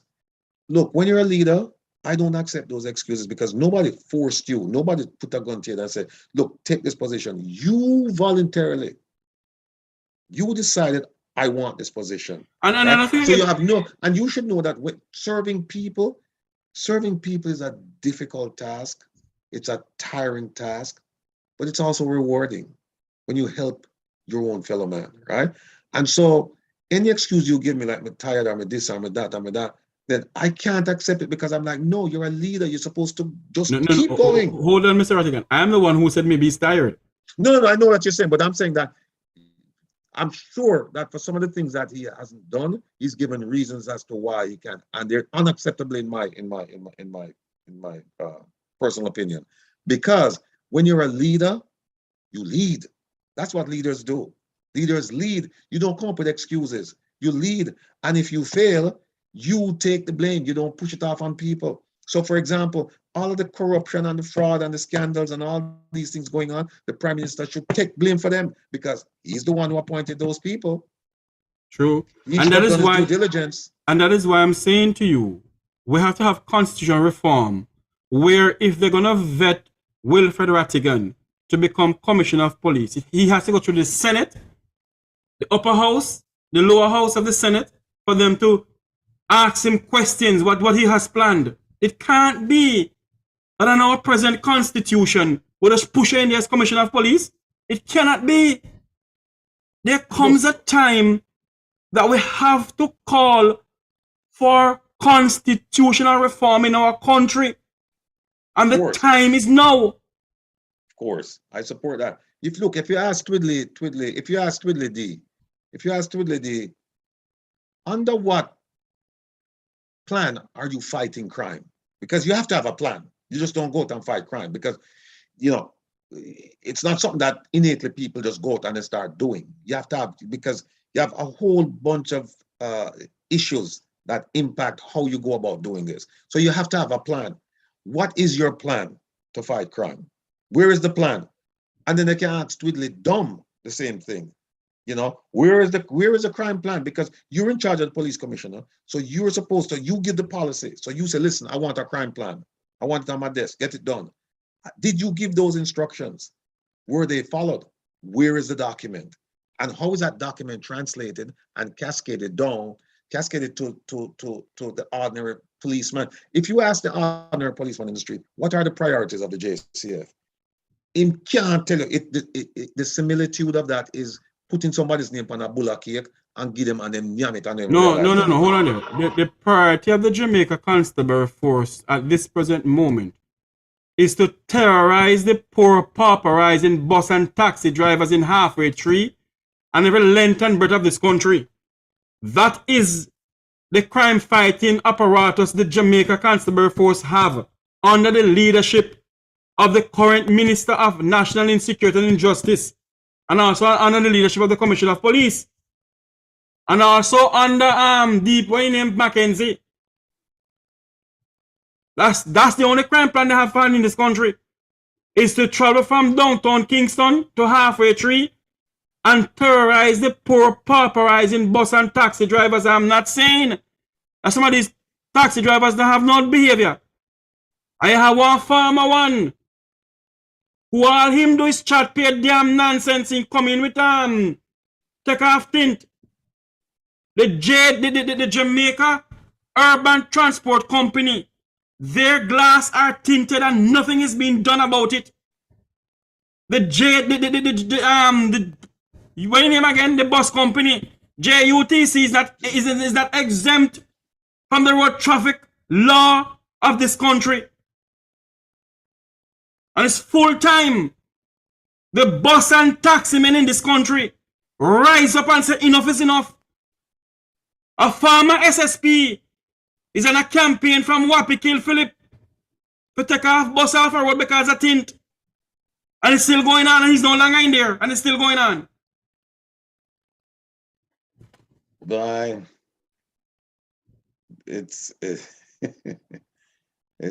look, when you're a leader, I don't accept those excuses because nobody forced you. Nobody put a gun to you and said, look, take this position. You voluntarily, you decided, I want this position. And right? I think so you have and you should know that serving people is a difficult task. It's a tiring task, but it's also rewarding when you help your own fellow man, right? And so any excuse you give me, like I'm tired, I'm this, I'm that, then I can't accept it because I'm like, no, you're a leader. You're supposed to just keep going. Hold on, Mr. Rattigan. I'm the one who said maybe he's tired. No, I know what you're saying, but I'm saying that I'm sure that for some of the things that he hasn't done, he's given reasons as to why he can't, and they're unacceptable in my personal opinion. Because when you're a leader, you lead. That's what leaders do. Leaders lead. You don't come up with excuses. You lead, and if you fail, you take the blame. You don't push it off on people. So, for example, all of the corruption and the fraud and the scandals and all these things going on, the Prime Minister should take blame for them because he's the one who appointed those people. True. He And should that have is done his why due diligence. And that is why I'm saying to you, we have to have constitutional reform where if they're gonna vet Wilfred Rattigan to become Commissioner of Police, he has to go through the Senate, the upper house, the lower house of the Senate, for them to ask him questions, what he has planned. It can't be that in our present constitution, we just push in as Commissioner of Police. It cannot be. There comes a time that we have to call for constitutional reform in our country. And the time is now. Of course, I support that. If you ask Twiddly D, under what plan are you fighting crime? Because you have to have a plan. You just don't go out and fight crime because, you know, it's not something that innately people just go out and they start doing. You have to have, because you have a whole bunch of issues that impact how you go about doing this. So you have to have a plan. What is your plan to fight crime? Where is the plan? And then they can ask Twiddly Dumb the same thing. You know, where is the crime plan? Because you're in charge of the police commissioner. So you're supposed to, you give the policy. So you say, listen, I want a crime plan. I want it on my desk, get it done. Did you give those instructions? Were they followed? Where is the document? And how is that document translated and cascaded down, cascaded to the ordinary policeman? If you ask the ordinary policeman in the street, what are the priorities of the JCF? He can't tell you. The similitude of that is putting somebody's name on a bulla cake and give them and then yam it and then No, hold on there. The priority of the Jamaica Constable Force at this present moment is to terrorize the poor, pauperizing bus and taxi drivers in halfway tree and every length and breadth of this country. That is the crime fighting apparatus the Jamaica Constable Force have under the leadership of the current Minister of National Insecurity and Injustice, and also under the leadership of the Commissioner of Police, and also under Deep Wayne Mackenzie. That's the only crime plan they have found in this country, is to travel from downtown Kingston to halfway tree and terrorize the poor, pauperizing bus and taxi drivers. I'm not saying that some of these taxi drivers that have no behavior. I have one farmer who all him do is chat pay damn nonsense in coming with take off tint. The Jamaica Urban Transport Company, their glass are tinted and nothing is being done about it. What name again? The bus company, JUTC, is not exempt from the road traffic law of this country. And it's full time. The bus and taxi men in this country rise up and say enough is enough. A former SSP is on a campaign from Wappy Kill Philip to take off bus off a road because of tint. And it's still going on and he's no longer in there and it's still going on. Bye. No,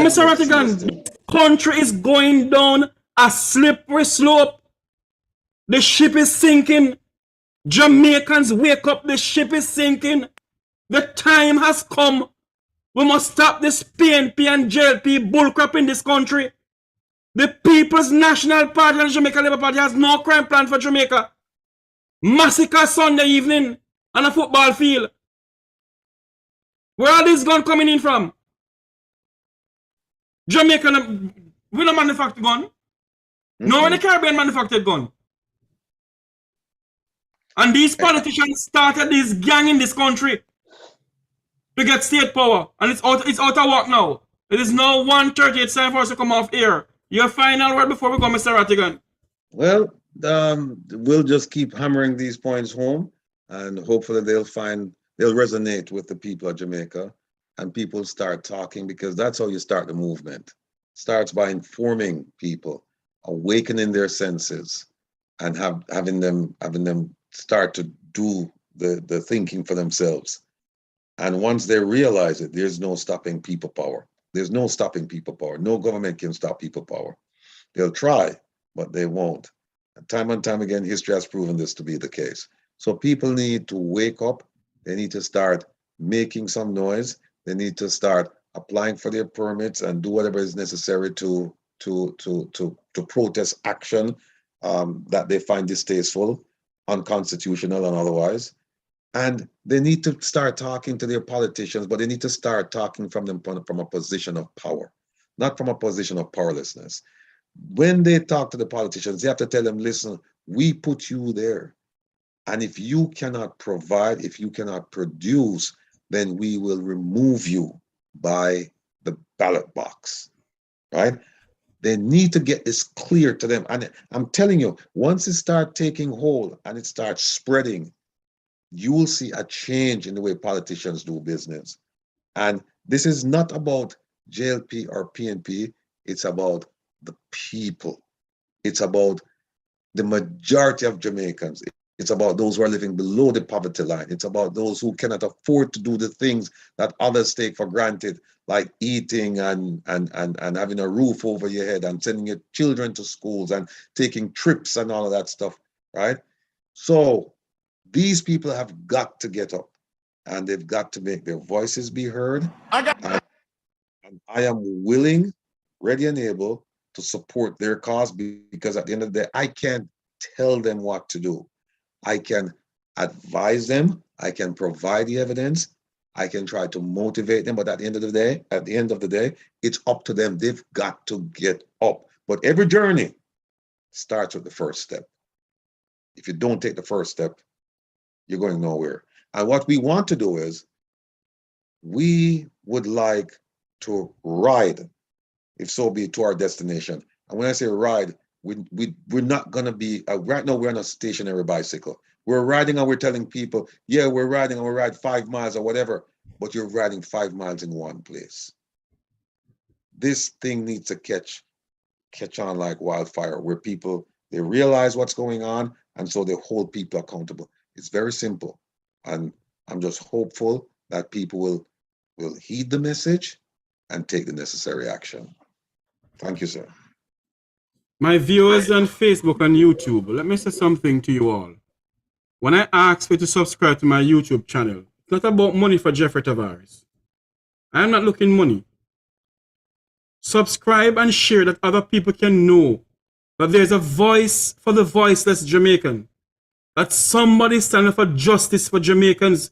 Mr. Rattigan, country is going down a slippery slope. The ship is sinking. Jamaicans wake up, the ship is sinking. The time has come. We must stop this PNP and JLP bullcrap in this country. The People's National Party and the Jamaica Labour Party has no crime plan for Jamaica. Massacre Sunday evening on a football field. Where are these guns coming in from? Jamaica, we don't manufacture gun. No, in the Caribbean manufactured gun. And these politicians started this gang in this country to get state power. And it's out of work now. It is now 1:30. It's time for us to come off air. Your final word before we go, Mr. Rattigan. Well, we'll just keep hammering these points home and hopefully they'll resonate with the people of Jamaica and people start talking, because that's how you start the movement. Starts by informing people, awakening their senses, and having them start to do the thinking for themselves. And once they realize it, there's no stopping people power. There's no stopping people power. No government can stop people power. They'll try, but they won't. And time and time again, history has proven this to be the case. So people need to wake up. They need to start making some noise. They need to start applying for their permits and do whatever is necessary to protest action that they find distasteful, unconstitutional, and otherwise. And they need to start talking to their politicians, but they need to start talking from them from a position of power, not from a position of powerlessness. When they talk to the politicians, they have to tell them, listen, we put you there. And if you cannot provide, if you cannot produce, then we will remove you by the ballot box, right? They need to get this clear to them. And I'm telling you, once it starts taking hold and it starts spreading, you will see a change in the way politicians do business. And this is not about JLP or PNP. It's about the people. It's about the majority of Jamaicans. It's about those who are living below the poverty line. It's about those who cannot afford to do the things that others take for granted, like eating and having a roof over your head and sending your children to schools and taking trips and all of that stuff, right? So these people have got to get up and they've got to make their voices be heard. And I am willing, ready and able to support their cause, because at the end of the day, I can't tell them what to do. I can advise them, I can provide the evidence, I can try to motivate them, but at the end of the day, it's up to them. They've got to get up. But every journey starts with the first step. If you don't take the first step, you're going nowhere. And what we want to do is, we would like to ride, if so be, to our destination. And when I say ride, we're not going to be, right now we're on a stationary bicycle. We're riding and we're telling people, yeah, we're riding and we ride 5 miles or whatever, but you're riding 5 miles in one place. This thing needs to catch on like wildfire, where people, they realize what's going on, and so they hold people accountable. It's very simple. And I'm just hopeful that people will heed the message and take the necessary action. Thank you, sir. My viewers on Facebook and YouTube, let me say something to you all. When I ask you to subscribe to my YouTube channel, it's not about money for Jeffrey Tavares. I am not looking money. Subscribe and share that other people can know that there's a voice for the voiceless Jamaican. That somebody standing for justice for Jamaicans.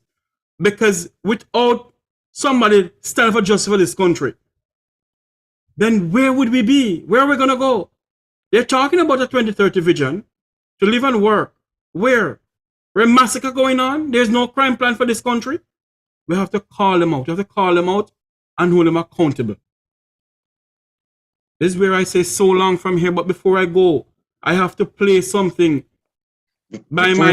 Because without somebody standing for justice for this country, then where would we be? Where are we going to go? They're talking about a 2030 vision to live and work. Where? Where a massacre going on? There's no crime plan for this country. We have to call them out. We have to call them out and hold them accountable. This is where I say so long from here, but before I go, I have to play something Before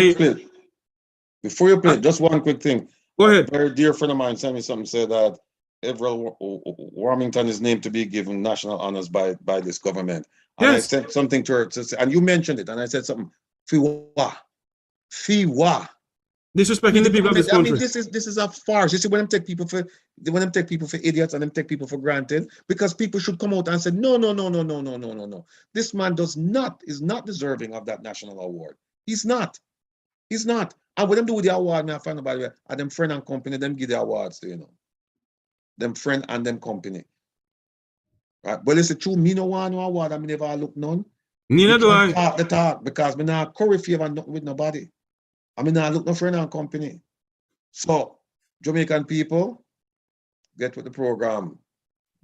you play, just one quick thing. Go ahead. A very dear friend of mine sent me something, said that Everett Warmington is named to be given national honors by this government. And yes. I said something to her, and you mentioned it, and I said something, Fiwa. Disrespecting the people of this country. I mean, this is a farce. You see, when them take people for idiots and them take people for granted, because people should come out and say, no. This man is not deserving of that national award. He's not. And what them do with the award, I find out, by the way, and them friend and company, them give the awards to, them friend and them company. Right? But it's true, me no want no award, I never look none. Neither do I. Talk the talk, because me not curry favor nothing with nobody. I not look no friend and company. So, Jamaican people, get with the program.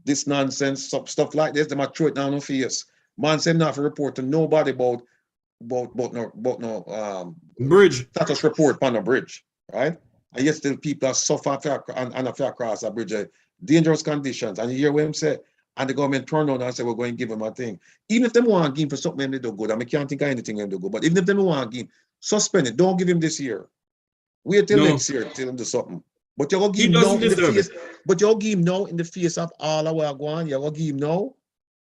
This nonsense, stuff like this, they might throw it down on face. Man say not to report to nobody about no bridge status report on a bridge, right? And yet still people are suffer and a fair cross a bridge, dangerous conditions. And you hear what him say, and the government turn on and say we're going to give him a thing. Even if they want to give him for something they do good, I can't think of anything they do good. But even if they want to give him, suspend it. Don't give him this year. Wait till next year till him do something. But you're gonna give him now in the face. But you're gonna give him now in the face of all our going. You're gonna give him now?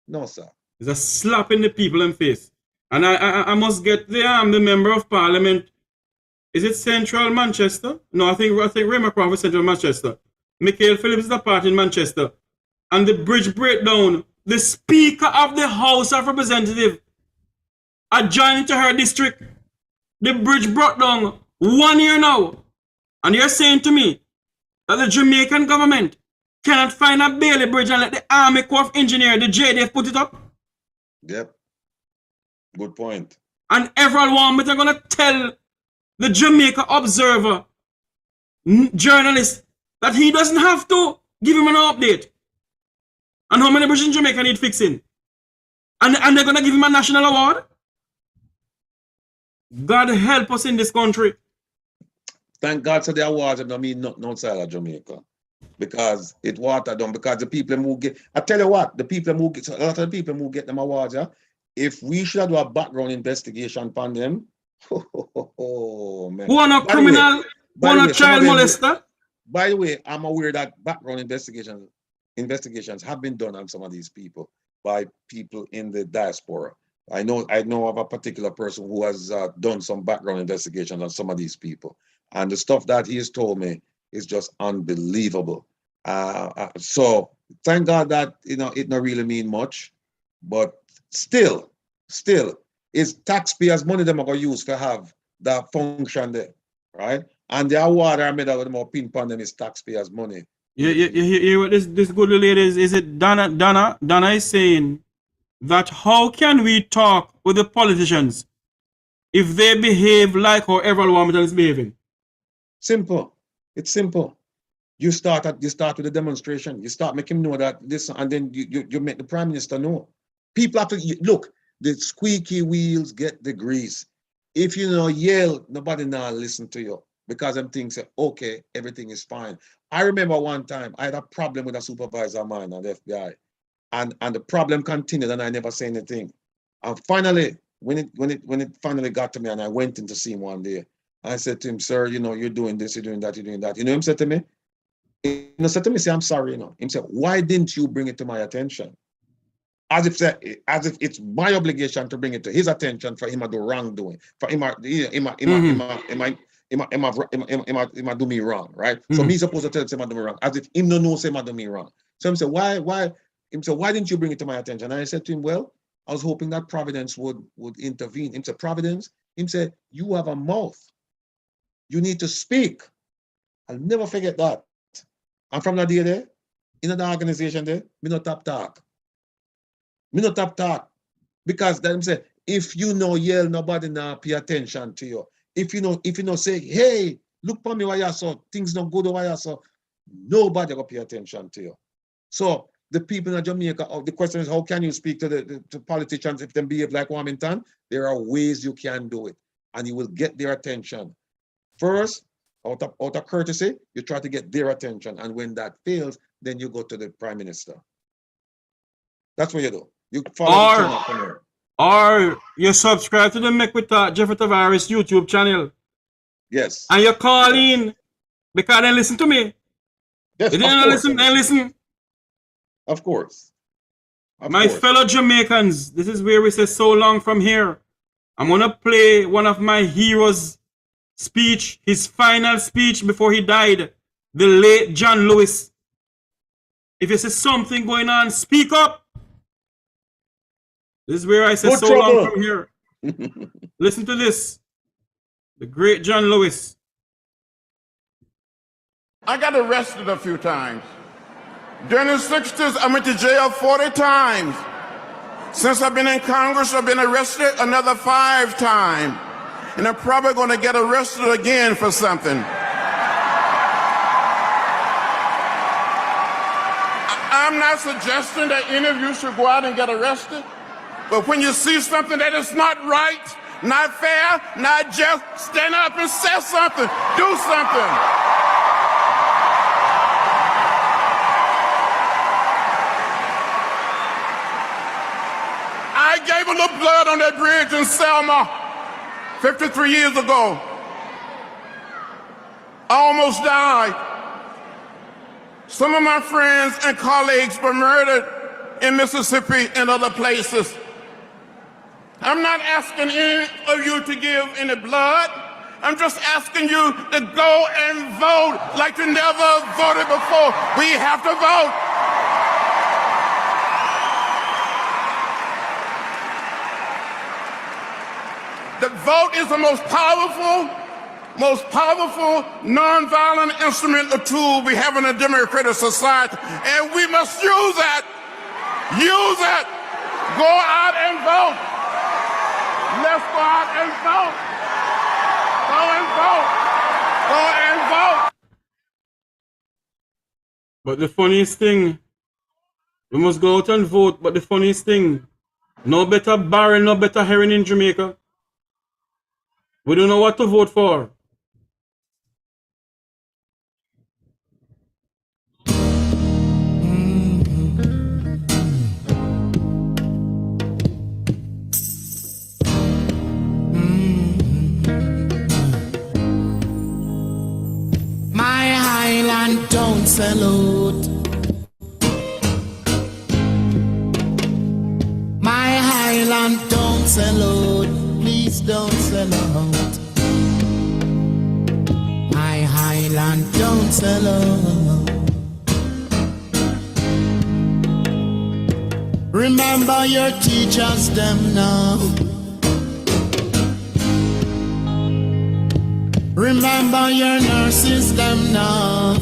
No, sir. It's a slap in the people in face. And I must get the member of parliament Is it Central Manchester? No, I think Raymacroft is Central Manchester. Michael Phillips is a part in Manchester. And the bridge breakdown, the Speaker of the House of Representatives adjoining to her district, the bridge brought down 1 year now. And you're saying to me that the Jamaican government cannot find a Bailey Bridge and let the Army Corps of Engineers, the JDF, put it up? Yep. Good point. And everyone want me to gonna tell the Jamaica Observer journalist that he doesn't have to give him an update on how many bridges in Jamaica need fixing. And they're gonna give him a national award? God help us in this country. Thank God for the awards and I mean nothing outside of Jamaica. Because it watered down, because the people who get, I tell you what, the people who get, a lot of the people who get them awards, yeah, if we should do a background investigation upon them, man. Who are not criminal, who are not child molester? By the way, I'm aware that background investigations have been done on some of these people by people in the diaspora. I know of a particular person who has done some background investigation on some of these people. And the stuff that he has told me is just unbelievable. So thank God that, it not really mean much, but still, it's taxpayers' money them are going to use to have that function there, right? And the award I made out with more pin on them is taxpayers' money. You hear what this good lady is it Donna? Donna is saying that how can we talk with the politicians if they behave like how everyone is behaving? Simple. It's simple. You start with the demonstration. You start making him know that this, and then you make the Prime Minister know. People have to look. The squeaky wheels get the grease. If you yell, nobody now listen to you because them things say, okay, everything is fine. I remember one time I had a problem with a supervisor of mine at the FBI, and the problem continued, and I never said anything. And finally, when it finally got to me, and I went in to see him one day, I said to him, sir, you're doing this, you're doing that, you're doing that. Him said to me, say, I'm sorry, Him said, why didn't you bring it to my attention? As if it's my obligation to bring it to his attention for him to do wrongdoing, for him do me wrong, right? So me supposed to tell him to do me wrong, as if him no know say do me wrong. So him say, why? Him say, why didn't you bring it to my attention? And I said to him, well, I was hoping that Providence would intervene. Him said, Providence? Him said, you have a mouth. You need to speak. I'll never forget that. And from that day there, in the organization there, me not talk. Me not talk. Because them say, if you yell, nobody now pay attention to you. If you say, hey, look for me why you saw, things not good why you saw, nobody will pay attention to you. So the people in Jamaica, the question is, how can you speak to the politicians if they behave like Wilmington? There are ways you can do it, and you will get their attention. First, out of courtesy, you try to get their attention, and when that fails, then you go to the Prime Minister. That's what you do. You follow or you subscribe to the Make We Talk Jeffrey Tavares YouTube channel. Yes. And you call in because they listen to me. Yes, they didn't listen. Of course. My fellow Jamaicans, this is where we say so long from here. I'm gonna play one of my heroes' speech, his final speech before he died, the late John Lewis. If you see something going on, speak up. This is where I say so long from here. Listen to this. The great John Lewis. I got arrested a few times. During the 60s, I went to jail 40 times. Since I've been in Congress, I've been arrested another 5 times. And I'm probably going to get arrested again for something. I'm not suggesting that any of you should go out and get arrested. But when you see something that is not right, not fair, not just, stand up and say something, do something. I gave a little blood on that bridge in Selma 53 years ago. I almost died. Some of my friends and colleagues were murdered in Mississippi and other places. I'm not asking any of you to give any blood. I'm just asking you to go and vote like you never voted before. We have to vote. The vote is the most powerful, nonviolent instrument or tool we have in a democratic society, and we must use that. Use it. Go out and vote. Let's go out and vote. Go and vote. Go and vote. But the funniest thing, we must go out and vote, but the funniest thing, no better barrel, no better herring in Jamaica. We don't know what to vote for. My Highland don't sell out. My Highland don't sell out. Please don't sell out. My Highland don't sell out. Remember your teachers them now. Remember your nurses them now.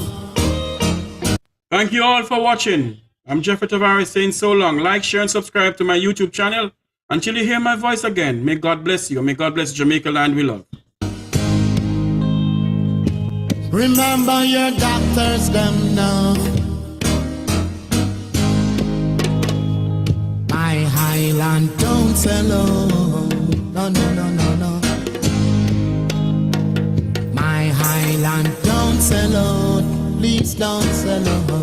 Thank you all for watching. I'm Jeffrey Tavares saying so long. Like, share, and subscribe to my YouTube channel. Until you hear my voice again, may God bless you. May God bless Jamaica land we love. Remember your doctors them now. My Highland don't sell out. No, no, no, no, no. My Highland don't sell out. Please don't sell out.